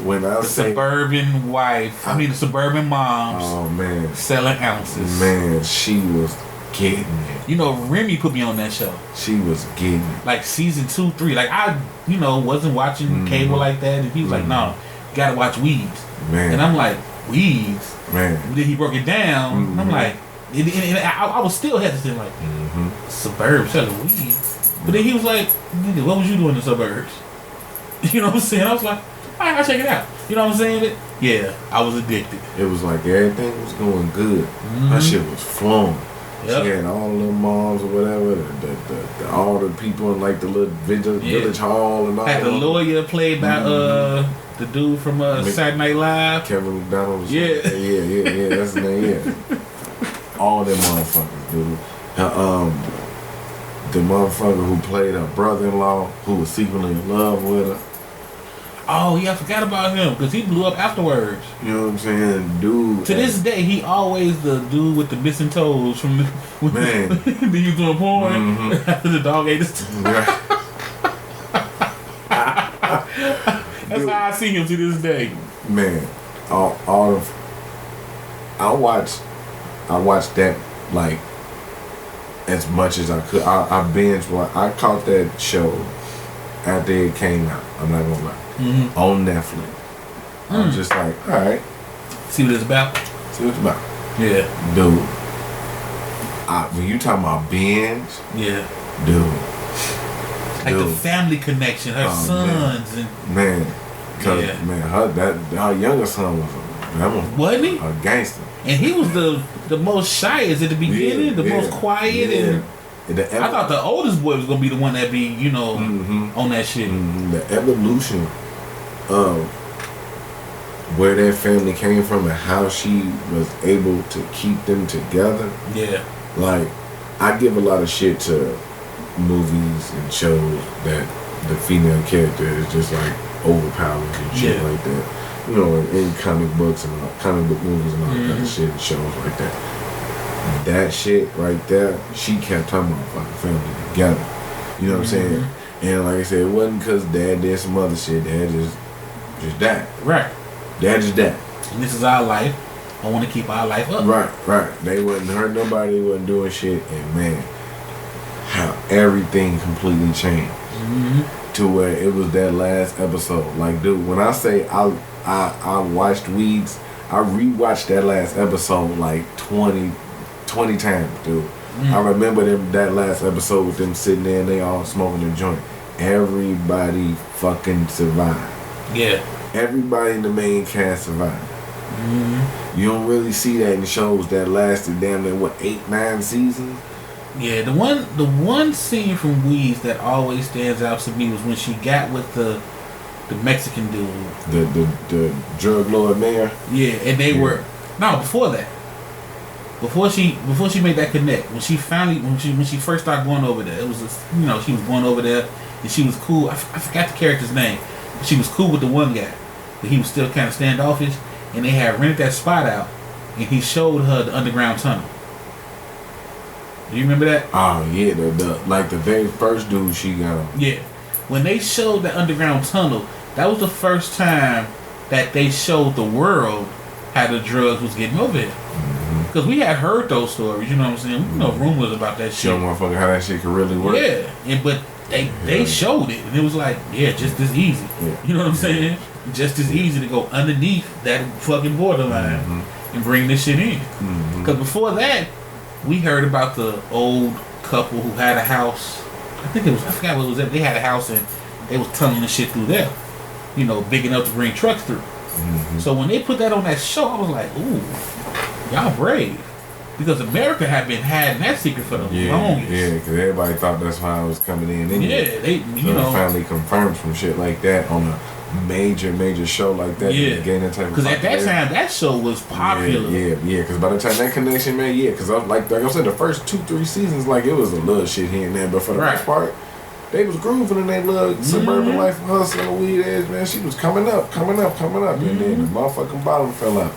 when I the say suburban wife, the suburban moms. Oh man, selling ounces. Man, she was getting it. You know, Remy put me on that show. She was getting it. Like season 2, 3. Like I, wasn't watching cable like that, and he was like, "No, you gotta watch Weeds." Man, and I'm like, "Weeds." Man, and then he broke it down, and I'm like. And I was still hesitant, like suburbs selling weed, but then he was like, "Nigga, what was you doing in the suburbs?" You know what I'm saying? I was like, "All right, I'll check it out." You know what I'm saying? Yeah, I was addicted. It was like everything was going good. That shit was flowing. Yep. She had all the moms or whatever, the all the people in like the little village hall and all. Had the lawyer played by the dude from Saturday Night Live, Kevin McDonald. Yeah, that's his name. Yeah. All them motherfuckers, dude. The motherfucker who played her brother-in-law, who was secretly in love with her. Oh, yeah, I forgot about him, because he blew up afterwards. You know what I'm saying? Dude. To this day, he always the dude with the missing toes from the... Man. Then he was doing porn after the dog ate his toes. That's how I see him to this day. Man, I watched that like as much as I could. I binge watched. I caught that show after it came out. I'm not gonna lie. On Netflix. I was just like, all right, see what it's about. Yeah, dude. When you talking about binge, dude. Like the family connection, her sons man, her younger son wasn't he? A gangster. And he was the most shyest at the beginning, most quiet, and I thought the oldest boy was gonna be the one that be, on that shit. The evolution of where that family came from and how she was able to keep them together. Yeah. Like, I give a lot of shit to movies and shows that the female character is just like overpowered and shit like that. You know, in comic books and comic book movies and all that kind of shit and shows like that. That shit right there, she kept her motherfucking family together. You know what I'm saying? And like I said, it wasn't because Dad did some other shit. Dad just died. Right. Dad just died. And this is our life. I want to keep our life up. Right. They wasn't hurt nobody. They wasn't doing shit. And man, how everything completely changed to where it was that last episode. Like, dude, when I say I watched Weeds, I rewatched that last episode like 20 times, dude. I remember that last episode with them sitting there and they all smoking a joint. Everybody fucking survived. Yeah. Everybody in the main cast survived. You don't really see that in shows that lasted damn near 8-9 seasons. Yeah, the one scene from Weeds that always stands out to me was when she got with the the Mexican dude. The drug lord mayor. Yeah, and they were before that. Before she made that connect, when she first started going over there, it was she was going over there and she was cool. I forgot the character's name, but she was cool with the one guy, but he was still kind of standoffish. And they had rented that spot out, and he showed her the underground tunnel. Do you remember that? Oh yeah, the very first dude she got on. Yeah, when they showed the underground tunnel, that was the first time that they showed the world how the drugs was getting over here. Because we had heard those stories, you know what I'm saying? We know rumors about that shit. Show motherfucker how that shit could really work. Yeah, but they showed it, and it was like, just as easy. Yeah. You know what I'm saying? Just as easy to go underneath that fucking borderline and bring this shit in. Because before that, we heard about the old couple who had a house. I forgot what it was. They had a house and they was tunneling the shit through there. Big enough to bring trucks through. So when they put that on that show, I was like, ooh, y'all brave. Because America had been hiding that secret for the longest. Yeah, because everybody thought that's how it was coming in. Anyway. Yeah, they finally confirmed some shit like that on a major show like that. Yeah, because at that time that show was popular. Yeah. Because by the time that connection, man, because like I said, the first 2-3 seasons, like it was a little shit here and there, but for the most part, they was grooving in their little suburban life, hustling weed ass, man. She was coming up, and then the motherfucking bottom fell out.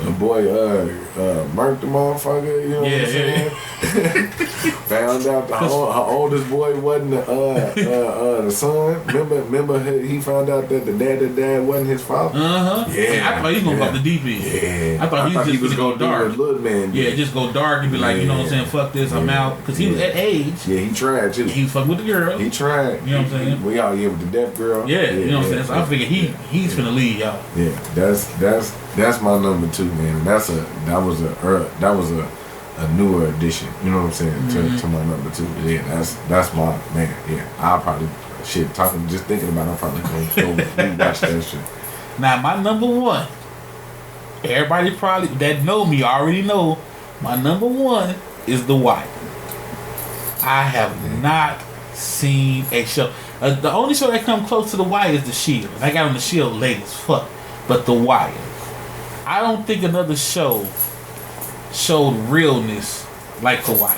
The boy murked the motherfucker, you know what I'm saying? Found out her oldest boy wasn't the son. Remember he found out that the dad wasn't his father? Yeah. I thought he was going to go the deep end. Yeah. I thought he was just going to go dark. Little man. Yeah, just go dark and be like, you know what I'm saying, fuck this, I'm out. Because he was at age. Yeah, he tried too. He was fucking with the girl. He tried. You know what I'm saying? We out here with the deaf girl. Yeah, you know what I'm saying? So I figured he's finna lead y'all. Yeah, that's my number 2, man. That was a newer addition. You know what I'm saying? To my number 2. Yeah, that's my man. Yeah, I'll probably just thinking about it, I'm probably gonna go watch that shit. Now my number 1. Everybody probably that know me already know my number 1 is The Wire. I have not seen a show. The only show that come close to The Wire is The Shield. And I got on The Shield late as fuck. But The Wire, I don't think another show showed realness like The Wire.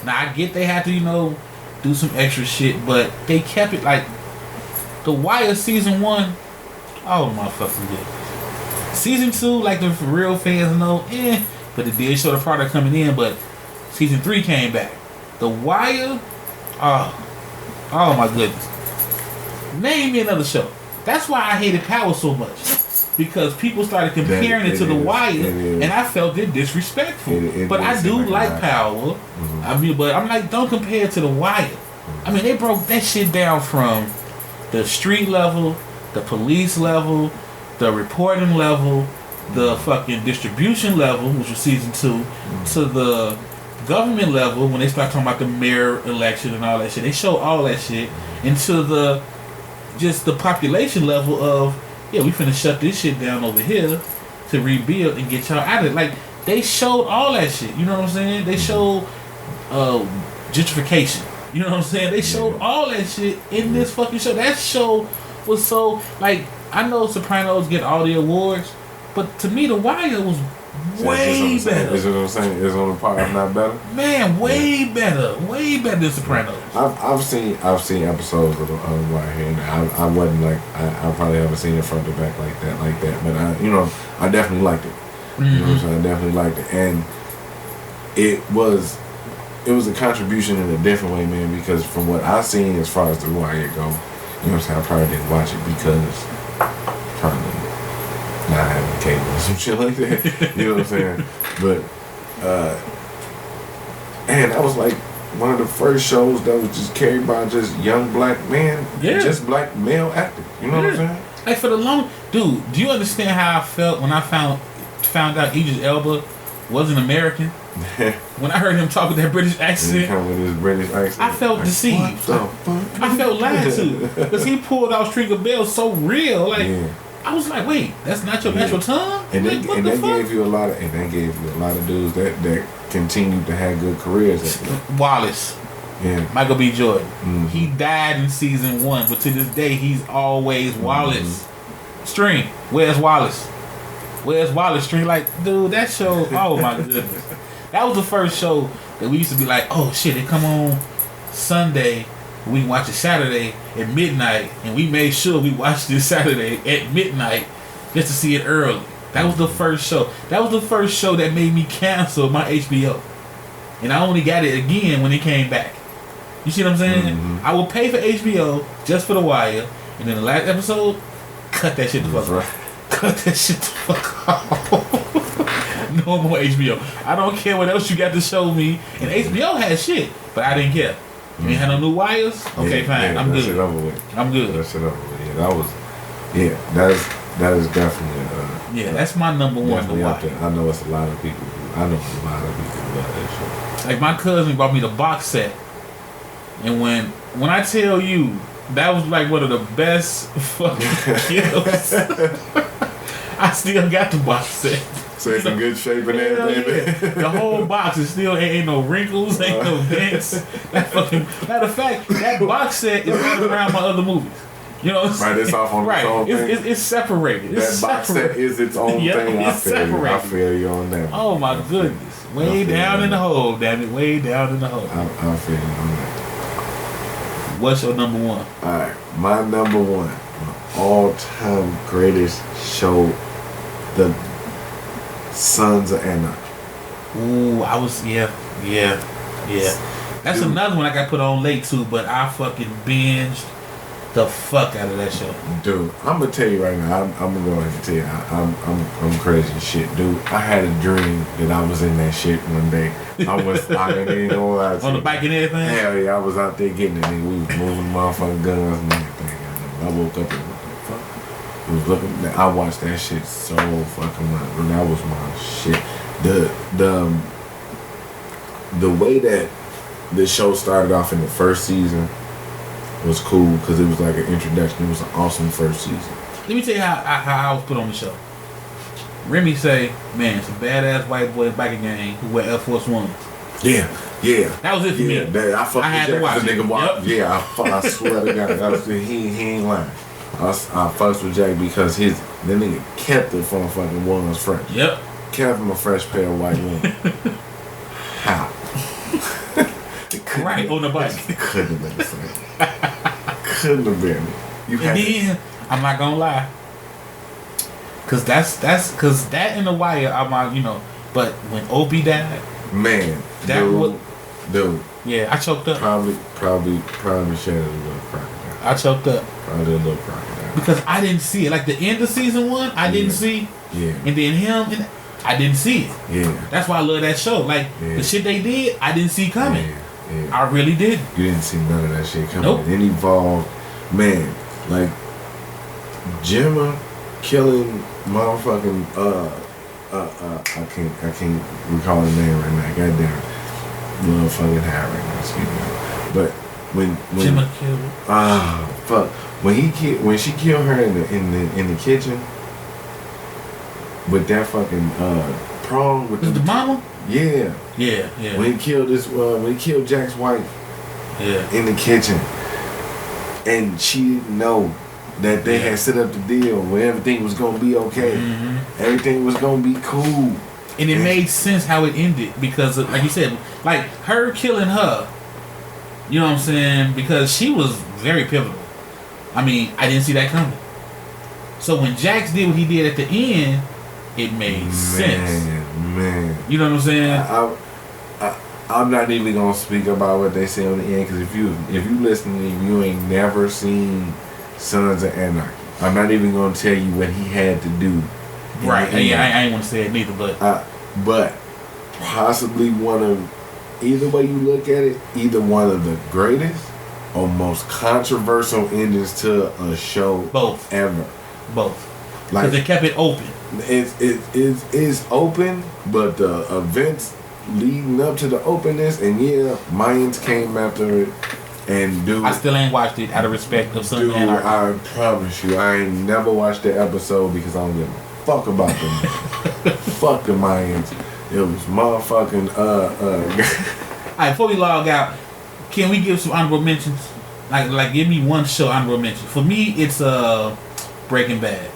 Now I get they had to, do some extra shit, but they kept it like The Wire season 1. Oh motherfucking good. Season 2, like the real fans know, but it did show the product coming in. But season 3 came back. The Wire, oh my goodness. Name me another show. That's why I hated Power so much. Because people started comparing it to The Wire, and I felt it disrespectful. But I do like Power. I mean, but I'm like, don't compare it to The Wire. I mean, they broke that shit down from the street level, the police level, the reporting level, the fucking distribution level, which was season 2, to the government level when they start talking about the mayor election and all that shit. They show all that shit into the population level of, we finna shut this shit down over here to rebuild and get y'all out of it. Like, they showed all that shit. You know what I'm saying? They showed gentrification. You know what I'm saying? They showed all that shit in this fucking show. That show was so, like, I know Sopranos get all the awards, but to me, The Wire was way better. Is what I'm saying? Is on the part not better? Man, way better than Sopranos. I've seen episodes of The Wire here and there. I wasn't like I probably haven't seen it front to back like that. But I definitely liked it. You know what I'm saying? I definitely liked it, and it was a contribution in a different way, man. Because from what I've seen as far as The Wire go, you know what I'm saying? I probably didn't watch it because probably not having cable or some shit like that. You know what I'm saying? But and that was like one of the first shows that was just carried by just young black men, just black male actors. You know what I'm saying? Like for the long dude, do you understand how I felt when I found out Idris Elba wasn't American? When I heard him talk with that British accent, I felt deceived. I felt lied to because he pulled out Stringer Bell so real. Like I was like, wait, that's not your natural tongue. And like, they gave you a lot of dudes that continued to have good careers. Wallace. Yeah. Michael B. Jordan. Mm-hmm. He died in season 1, but to this day, he's always Wallace. String, where's Wallace? Where's Wallace? String, like, dude, that show, oh my goodness. That was the first show that we used to be like, oh shit, it come on Sunday, we can watch it Saturday at midnight, and we made sure we watched it Saturday at midnight just to see it early. That was the first show. That was the first show that made me cancel my HBO. And I only got it again when it came back. You see what I'm saying? Mm-hmm. I will pay for HBO just for The Wire, and then the last episode, cut that shit the fuck off. Cut that shit the fuck off. No more HBO. I don't care what else you got to show me. And HBO had shit, but I didn't care. You ain't had no new wires? Okay, fine. I'm good. I'm good. That shit over with. Yeah, that is definitely. That's my number one. The Wire. I know it's a lot of people. I know a lot of people who love that shit. Like my cousin brought me the box set, and when I tell you that was like one of the best fucking kills. I still got the box set. So it's in good shape and everything. Yeah. The whole box is still ain't no wrinkles, ain't no dents. That fucking matter of fact, that box set is right around my other movies. You know, right, it's off on its own thing. It's separated. That box set is its own thing. I feel you on that. Oh my goodness, way down in the hole, damn it, way down in the hole. I feel you on that. What's your number one? All right, my number one, my all-time greatest show, The Sons of Anarchy. Ooh, yeah. That's another one I got put on late too, but I fucking binged the fuck out of that show. Dude, I'm gonna tell you right now. I'm gonna go ahead and tell you. I'm crazy as shit, dude. I had a dream that I was in that shit one day. I ain't even gonna lie to you. On the bike and everything? Hell yeah, I was out there getting it, nigga. We was moving motherfucking guns and everything. I woke up and what the fuck? I was looking. I watched that shit so fucking much. And that was my shit. The way that the show started off in the first season was cool because it was like an introduction. It was an awesome first season. Let me tell you how I was put on the show. Remy say, man, some badass white boy biking gang who wear Air Force Ones. Yeah. That was it for me. I had to watch it. Yep. Yeah, I swear to God, he ain't lying. I fucks with Jack because that nigga kept it from fucking ones fresh. Yep. Kept him a fresh pair of white ones. How? Right on the bike. It couldn't have been the same. Couldn't have been. And then I'm not gonna lie, cause that's that in The Wire. But when Opie died, man, dude. Yeah, I choked up. Probably shed a little crocodile. I choked up. Probably a little crocodile. Because I didn't see it. Like the end of season 1, I didn't see. Yeah. And then him, I didn't see it. Yeah. That's why I love that show. Like the shit they did, I didn't see coming. Yeah. I really didn't. You didn't see none of that shit coming. Nope. It evolved, man. Like Gemma killing motherfucking I can't recall the name right now. Goddamn it. Motherfucking high right now, excuse me. But when Gemma killed. Fuck. When she killed her in the kitchen with that fucking prong with the mama? Yeah. When he killed Jack's wife. Yeah. In the kitchen. And she didn't know that they had set up the deal where everything was gonna be okay. Mm-hmm. Everything was gonna be cool. And it made sense how it ended because, like you said, like her killing her, you know what I'm saying? Because she was very pivotal. I mean, I didn't see that coming. So when Jax did what he did at the end, it made sense. Man. You know what I'm saying? I'm not even gonna speak about what they say on the end because if you listening, you ain't never seen Sons of Anarchy. I'm not even gonna tell you what he had to do. Right. I ain't want to say it neither, but possibly either way you look at it, either one of the greatest or most controversial endings to a show ever. Both. Because they kept it open. It's open, but the events leading up to the openness, and Mayans came after it, and dude, I still ain't watched it out of respect of Sons of Anarchy. I promise you, I ain't never watched the episode because I don't give a fuck about them. Fuck the Mayans. It was motherfucking Alright, before we log out, Can we give some honorable mentions? Like give me one show honorable mention. For me, it's Breaking Bad.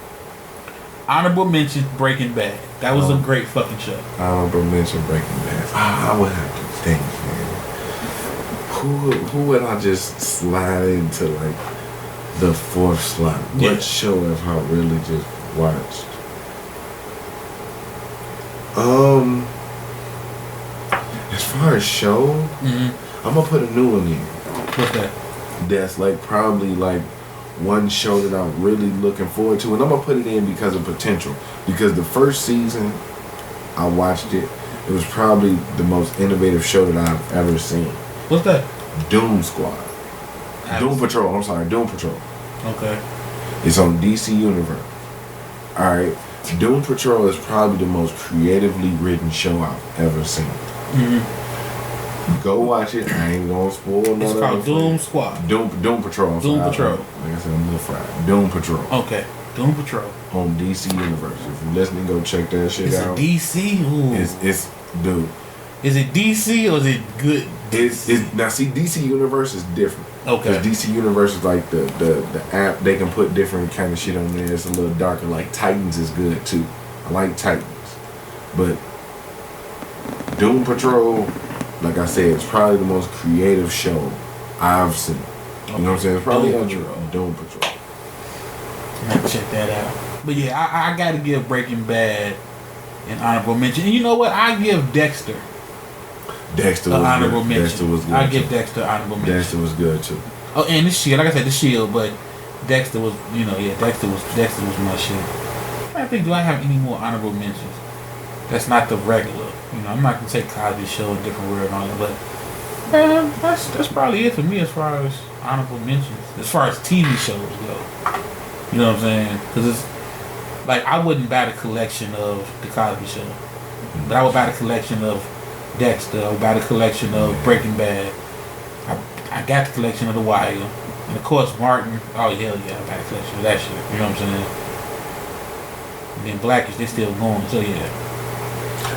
Honorable mention, Breaking Bad. That was a great fucking show. Honorable mention, Breaking Bad. I would have to think, man. Who would I just slide into like the fourth slot? Yeah. What show have I really just watched? As far as show, I'm gonna put a new one in. What's that? That's like probably like one show that I'm really looking forward to, and I'm gonna put it in because of potential. Because the first season, I watched it. It was probably the most innovative show that I've ever seen. What's that? Doom Squad. Doom Patrol. I'm sorry, Doom Patrol. Okay. It's on DC Universe. All right. Doom Patrol is probably the most creatively written show I've ever seen. Go watch it. I ain't gonna spoil none of it. It's called Doom Squad. Doom Patrol. Doom Patrol. Like I said, I'm a little fried. Doom Patrol. Okay. Doom Patrol. On DC Universe. If you're listening, go check that shit out. It's DC? Ooh. It's dude. Is it DC or is it good? It's now see DC Universe is different. Okay. Because DC Universe is like the app, they can put different kind of shit on there. It's a little darker. Like Titans is good too. I like Titans. But Doom Patrol, like I said, it's probably the most creative show I've seen. You know what I'm saying? It's probably Doom Patrol. I have to check that out. But yeah, I gotta give Breaking Bad an honorable mention. And you know what? I give Dexter was honorable good. mention. Dexter was good. I give Dexter honorable mention. Dexter was good too. Oh, and the Shield, like I said, the Shield, but Dexter was, Dexter was my shit. I think, do I have any more honorable mentions? That's not the regular. I'm not gonna say Cosby Show, a different word on it, but that's probably it for me as far as honorable mentions. As far as TV shows go, you know what I'm saying? Because it's like I wouldn't buy the collection of the Cosby Show, but I would buy the collection of Dexter. I would buy the collection of Breaking Bad. I got the collection of The Wire, and of course Martin. Oh hell yeah, I got the collection of that shit. You know what I'm saying? And then Blackish, they still going, so yeah.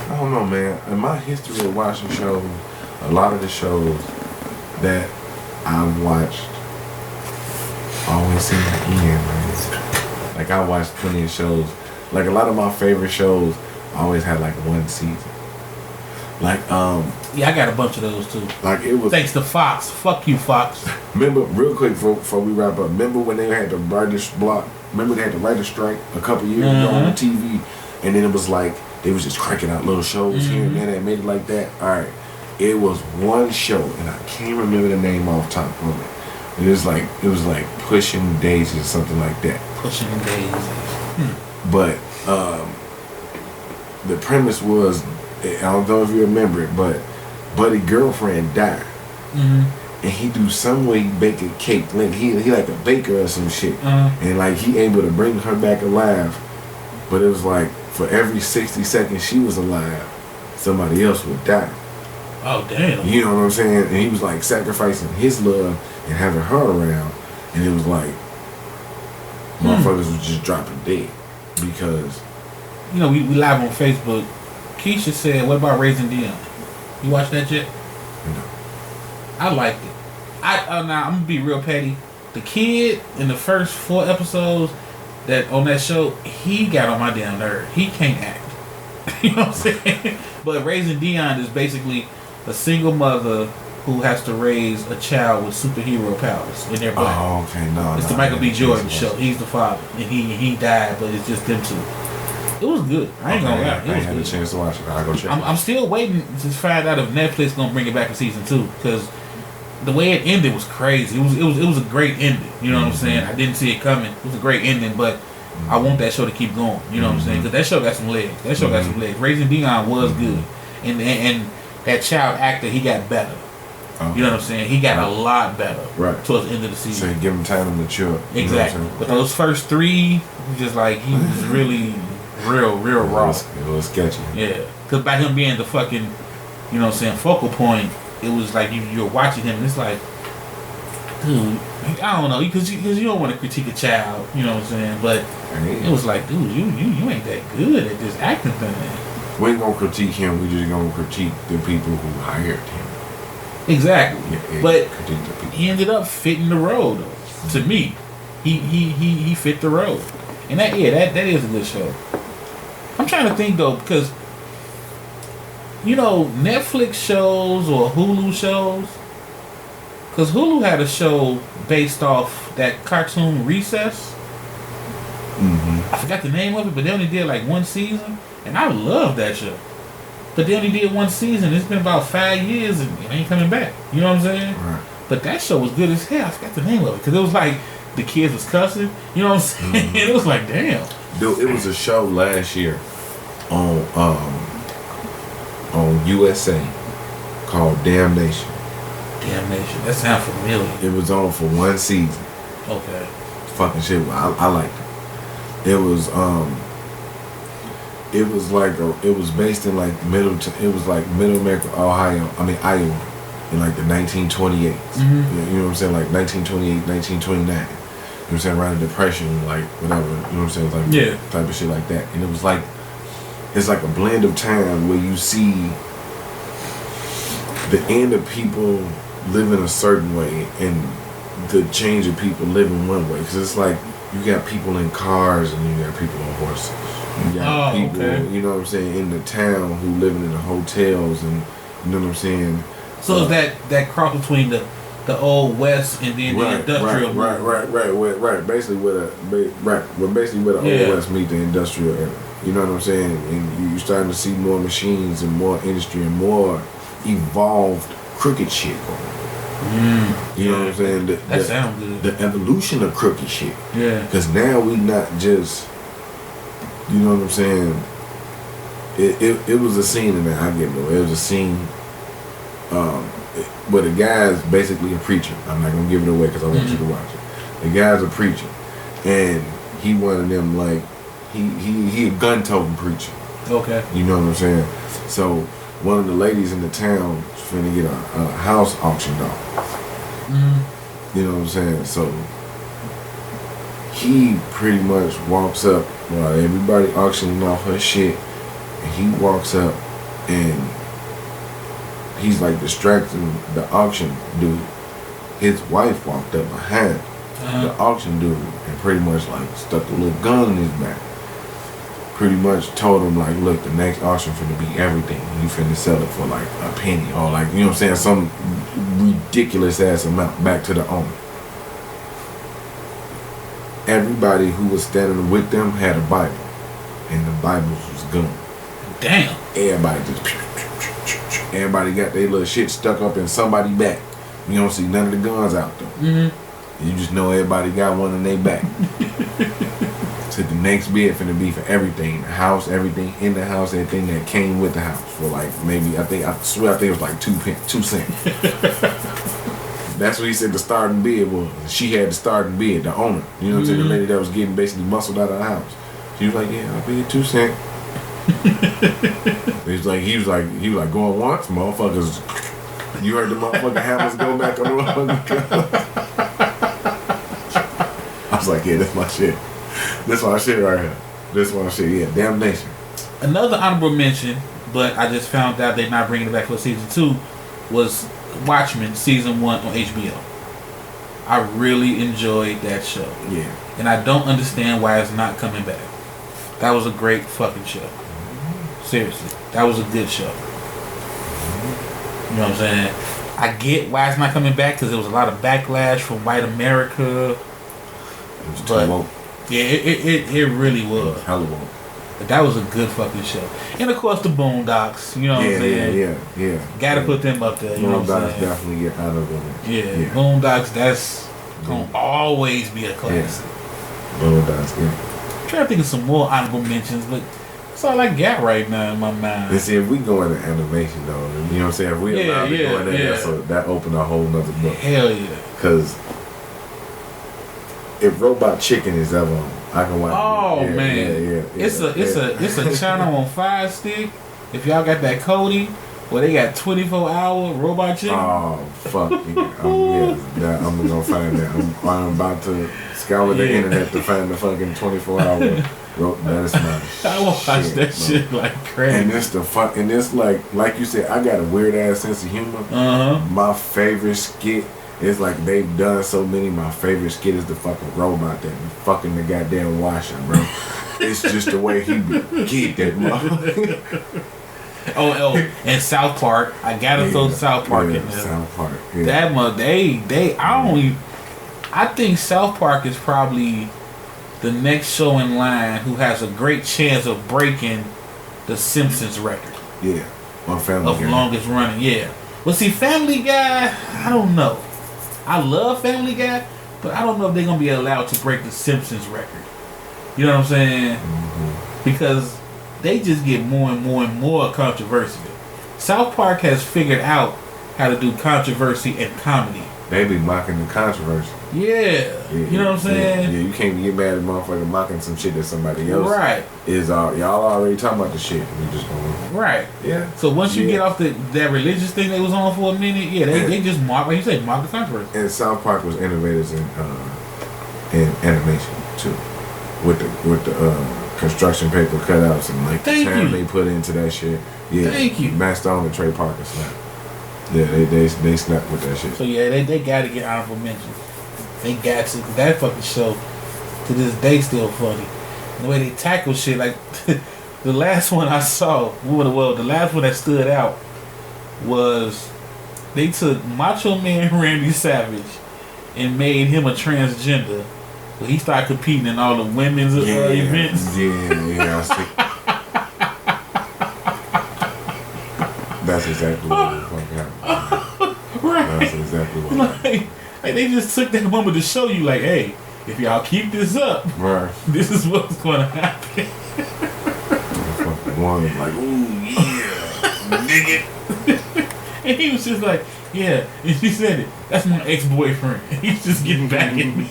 I don't know, man. In my history of watching shows, a lot of the shows that I've watched always seem to end, man. Like I watched plenty of shows. Like a lot of my favorite shows always had like one season. Like yeah, I got a bunch of those too. Like it was thanks to Fox. Fuck you, Fox. Remember, real quick before we wrap up. Remember when they had the writer's block? Remember they had the writer's strike a couple years ago on TV, and then it was like they was just cranking out little shows here and there that made it like that. All right, it was one show, and I can't remember the name off top of it. It was like Pushing Daisies or something like that. Pushing Daisies. But the premise was, I don't know if you remember it, but Buddy's girlfriend died. And he do some way bake a cake. Like he like a baker or some shit. And like he able to bring her back alive. But it was like for every 60 seconds she was alive, somebody else would die. Oh damn. You know what I'm saying? And he was like sacrificing his love and having her around. And it was like motherfuckers was just dropping dead. Because we live on Facebook. Keisha said, what about Raising Dion? You watched that yet? No. I liked it. Now I'm gonna be real petty. The kid in the first 4 episodes that on that show, he got on my damn nerve. He can't act. You know what I'm saying? But Raising Dion is basically a single mother who has to raise a child with superhero powers in their black. Oh, okay, no. It's the Michael B. Jordan show. He's the father, and he died, but it's just them two. It was good. I ain't gonna lie. I ain't had a chance to watch it. I'll go check. I'm still waiting to find out if Netflix gonna bring it back for season 2, because the way it ended was crazy. It was a great ending. You know what I'm saying? I didn't see it coming. It was a great ending, but I want that show to keep going. You know what I'm saying? Because that show got some legs. Raising Dion was good, and that child actor, he got better. Okay. You know what I'm saying? He got a lot better towards the end of the season. So give him time to mature. Exactly. But those first 3, just like he was really real raw. It was sketchy. Yeah, because by him being the fucking, you know what I'm saying, focal point, it was like you're watching him and it's like, dude, I don't know, because you don't want to critique a child, you know what I'm saying, but it was like, dude, you ain't that good at this acting thing. We ain't gonna critique him, we just gonna critique the people who hired him. Exactly. Yeah, but he ended up fitting the role, though. To me, he fit the role, and that is a good show. I'm trying to think though, because Netflix shows or Hulu shows, because Hulu had a show based off that cartoon Recess. I forgot the name of it, but they only did like one season, and I love that show. But they only did one season. It's been about 5 years, and it ain't coming back. You know what I'm saying? Right. But that show was good as hell. I forgot the name of it, because it was like the kids was cussing. You know what I'm saying? It was like, damn. Dude, it was a show last year on USA called Damnation. Damnation. That sounds familiar. It was on for one season. Okay. Fucking shit. I liked it. It was based in like middle America, Iowa in like the 1928s. You know what I'm saying? Like 1928, 1929. You know what I'm saying? Around the Depression, like whatever. You know what I'm saying? Like type of shit like that. And it was like, it's like a blend of time where you see the end of people living a certain way and the change of people living one way. Because it's like, you got people in cars and you got people on horses. You got people, you know what I'm saying, in the town who living in the hotels, and you know what I'm saying. So is that cross between the old West and then the industrial? Right. Basically where the old West meet the industrial era. You know what I'm saying? And you're starting to see more machines and more industry and more evolved crooked shit going on. You know what I'm saying? That sounds good. The evolution of crooked shit. Yeah. Because now we not just, you know what I'm saying? It was a scene in there. I get it. It was a scene where the guy's basically a preacher. I'm not gonna give it away because I want you to watch it. The guy's a preacher, and he one of them like he a gun-toting preacher. Okay. You know what I'm saying? So one of the ladies in the town is finna get a house auctioned off. You know what I'm saying? So he pretty much walks up while everybody auctioning off her shit, and he walks up and he's like distracting the auction dude. His wife walked up behind the auction dude and pretty much like stuck a little gun in his back. Pretty much told him like, look, the next auction finna be everything. You finna sell it for like a penny or like, you know what I'm saying, some ridiculous ass amount back to the owner. Everybody who was standing with them had a Bible, and the Bibles was gone. Damn. Everybody got their little shit stuck up in somebody's back. You don't see none of the guns out though. You just know everybody got one in their back. So the next bid finna be for everything, the house, everything in the house, everything that came with the house for like maybe I think it was like 2 cents. That's what he said the starting bid was. She had the starting bid, the owner. You know what I'm saying? The lady that was getting basically muscled out of the house. She was like, yeah, I'll bid 2 cents. He was like going once, motherfuckers. You heard the motherfucking hammers go back on the motherfucker. I was like, yeah, that's my shit. That's my shit right here. This my shit, yeah. Damnation. Another honorable mention, but I just found out they're not bringing it back for season 2, was Watchmen season 1 on HBO. I really enjoyed that show. Yeah. And I don't understand why it's not coming back. That was a great fucking show. Seriously. That was a good show. You know what I'm saying? I get why it's not coming back, because there was a lot of backlash from white America. It was too low. Yeah, it really was. Hella low. But that was a good fucking show. And of course the Boondocks, you know what I'm saying? Yeah. Gotta put them up there, you know what I'm saying? Boondocks definitely get out of them. Yeah, Boondocks, that's gonna always be a classic. Boondocks, yeah. I'm trying to think of some more honorable mentions, but that's all I got right now in my mind. And see, if we go into animation though, you know what I'm saying? If we allowed to go in there, so that opened a whole nother book. Hell yeah. Because if Robot Chicken is ever on, I can watch it. Oh man. It's a channel on Fire Stick. If y'all got that Cody, Well, they got 24-hour robot chicken. Oh fuck yeah! I'm gonna find that. I'm about to scour the internet to find the fucking 24-hour. That is my I watch that shit like crazy. And this the fun. And this like you said, I got a weird ass sense of humor. My favorite skit is like they've done so many. My favorite skit is the fucking robot that be fucking the goddamn washer, bro. It's just the way he be keep that motherfucker. Oh, and South Park. I gotta throw South Park in there. South Park. Yeah. That I think South Park is probably the next show in line who has a great chance of breaking the Simpsons record. Yeah. On Family Guy. Of longest running, yeah. Well, see, Family Guy, I don't know. I love Family Guy, but I don't know if they're gonna be allowed to break the Simpsons record. You know what I'm saying? Mm-hmm. Because they just get more and more and more controversial. South Park has figured out how to do controversy and comedy. They be mocking the controversy. Yeah. You know what I'm saying? Yeah, you can't get mad at motherfucker mocking some shit that somebody else is y'all already talking about the shit. We just gonna right. Yeah. So once you get off that religious thing they was on for a minute, they just mock, like you said, mock the controversy. And South Park was innovators in animation too, with the construction paper cutouts and like the time they put into that shit. Yeah. Thank you. Matt Stone and Trey Parker snapped. Yeah, they snapped with that shit. So yeah, they got to get honorable mentions. They got to. Cause that fucking show to this day still funny. The way they tackle shit, like the last one I saw, the last one that stood out was they took Macho Man Randy Savage and made him a transgender. So he started competing in all the women's events. Yeah, I see. That's exactly what fucking happened. Right. That's exactly what happened. Like they just took that moment to show you, like, hey, if y'all keep this up, this is what's going to happen. One like, ooh, yeah, dig it. And he was just like, yeah. And she said it. That's my ex-boyfriend. He's just getting back at me.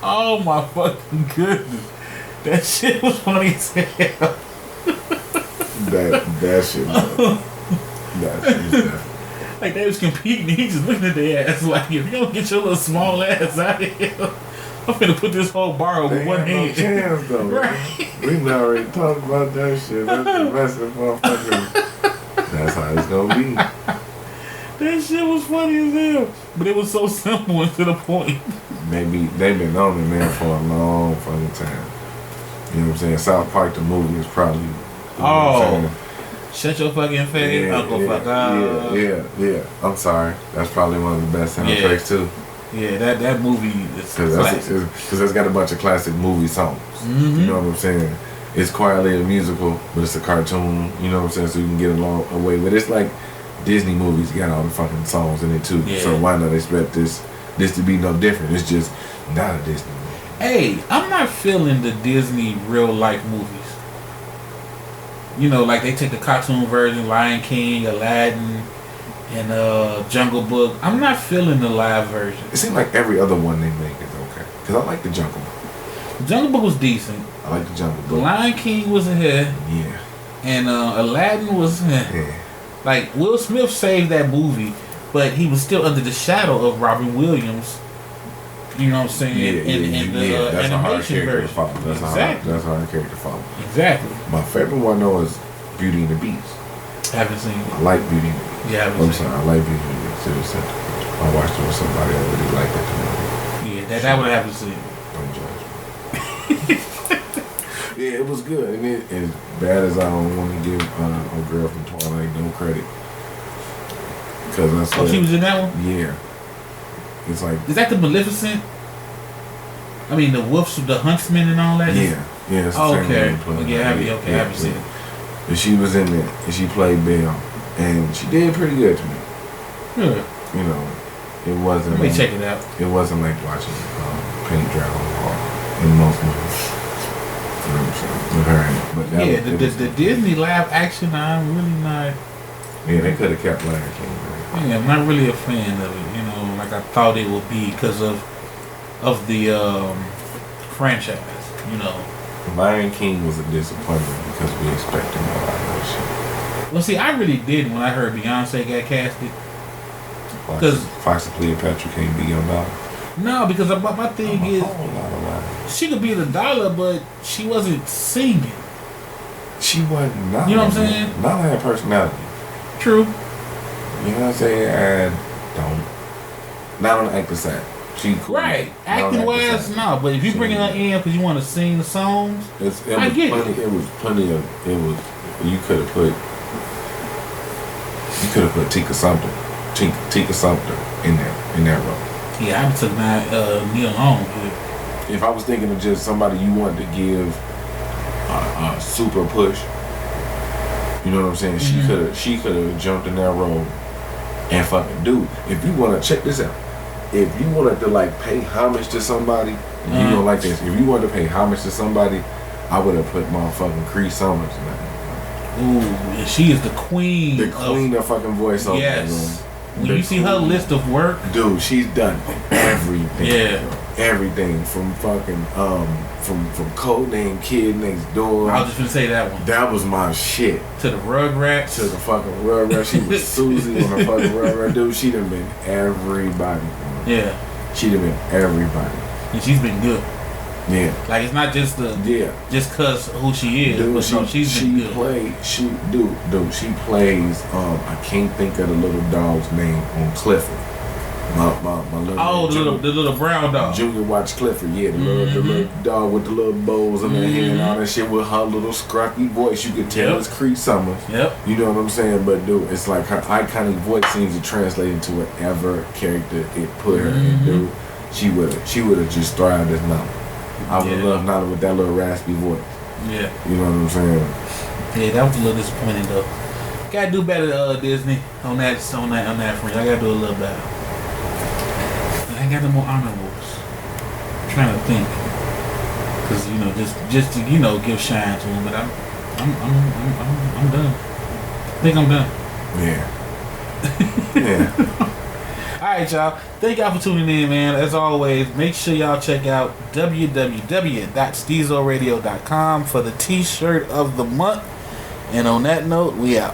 Oh my fucking goodness. That shit was funny as hell. That shit was definitely. Like they was competing, he just looking at their ass like, if you don't get your little small ass out of here, I'm finna put this whole bar over one hand. No chance though. Right. We already talked about that shit. That's the rest of motherfuckers. That's how it's gonna be. That shit was funny as hell. But it was so simple and to the point. They've been on it, man, for a long fucking time. You know what I'm saying? South Park the movie is probably shut your fucking face, Uncle Fuck. Yeah. I'm sorry. That's probably one of the best soundtracks too. Yeah, that movie is classic. Because it's got a bunch of classic movie songs. Mm-hmm. You know what I'm saying? It's quietly a musical, but it's a cartoon. You know what I'm saying? So you can get along away with it. It's like Disney movies got all the fucking songs in it too. Yeah. So why not expect this to be no different? It's just not a Disney movie. Hey, I'm not feeling the Disney real life movies. You know, like they take the cartoon version, Lion King, Aladdin, and Jungle Book. I'm not feeling the live version. It seems like every other one they make is okay. Because I like the Jungle Book. The Jungle Book was decent. I like the Jungle Book. The Lion King was a hit. Yeah. And Aladdin was yeah. Like Will Smith saved that movie, but he was still under the shadow of Robin Williams. You know what I'm saying? That's a hard character version. to follow. That's a hard character to follow. Exactly. My favorite one though is Beauty and the Beast. Haven't seen it. I like Beauty and the Beast. Yeah, I like Beauty and the Beast. Seriously. I watched it with somebody that really liked that movie. Yeah, that one I haven't seen. Don't judge me. Yeah, it was good. And as bad as I don't want to give a girl from Twilight no credit. Because she was in that one? Yeah. It's like, is that the Maleficent? I mean, the wolves, the huntsmen, and all that. Yeah. It's the same okay. I haven't seen it. But she was in there, and she played Belle, and she did pretty good to me. Good. You know, it wasn't. Let me check it out. It wasn't like watching paint dry on the wall in most movies. You know what I'm saying? With her in it. But the Disney live action, I'm really not. Yeah, they could have kept Lion King. Right? Yeah, I'm not really a fan of it. You know, like I thought it would be because of the franchise. You know, Lion King was a disappointment because we expected more out of that shit. Well, see, I really didn't when I heard Beyonce got casted. Because Fox and Cleopatra can't be your daughter. No, because my thing is, she could be the dollar, but she wasn't singing. She wasn't. Not you know what I'm saying? Not had personality. True. You know what I'm saying? I don't. Not on the acting side. She cool. Right. Acting wise, no. But if you bring her in because you want to sing the songs, I get it. It was plenty of. It was. You could have put Tika Sumpter in that role. Yeah, I took Neil Long. If I was thinking of just somebody you wanted to give a super push, you know what I'm saying? Mm-hmm. She could have jumped in that role and fucking dude. If you want to check this out, if you wanted to like pay homage to somebody, you know like this. If you wanted to pay homage to somebody, I would have put motherfucking Cree Summers in that. Ooh, and she is the queen. The queen of fucking voiceover. Yes. When you see her list of work, dude, she's done everything. Yeah. Everything from fucking from Codename Kid Next Door. I was just gonna say that one. That was my shit. To the Rugrats. To the fucking Rugrats. She was Susie on the fucking Rugrats. Dude, she done been everybody. Yeah. She done been everybody. And she's been good. Yeah. Like it's not just just cause who she is. Dude, but she's been good. She plays I can't think of the little dog's name on Clifford. My little the little brown dog. Junior watched Clifford, yeah, the little dog with the little bows on their head and all that shit with her little scruffy voice. You could tell it's Cree Summers. Yep. You know what I'm saying? But dude, it's like her iconic voice seems to translate into whatever character it put her in. Dude, she would have just thrived as Nala. I would love Nala with that little raspy voice. Yeah. You know what I'm saying? Yeah, that was a little disappointing though. Gotta do better, Disney, on that front. I gotta do a little better. I got no more honorables. I'm trying to think, cause just to give shine to them, but I'm done. I think I'm done. Yeah. Yeah. All right, y'all. Thank y'all for tuning in, man. As always, make sure y'all check out www.stezoradio.com for the T-shirt of the month. And on that note, we out.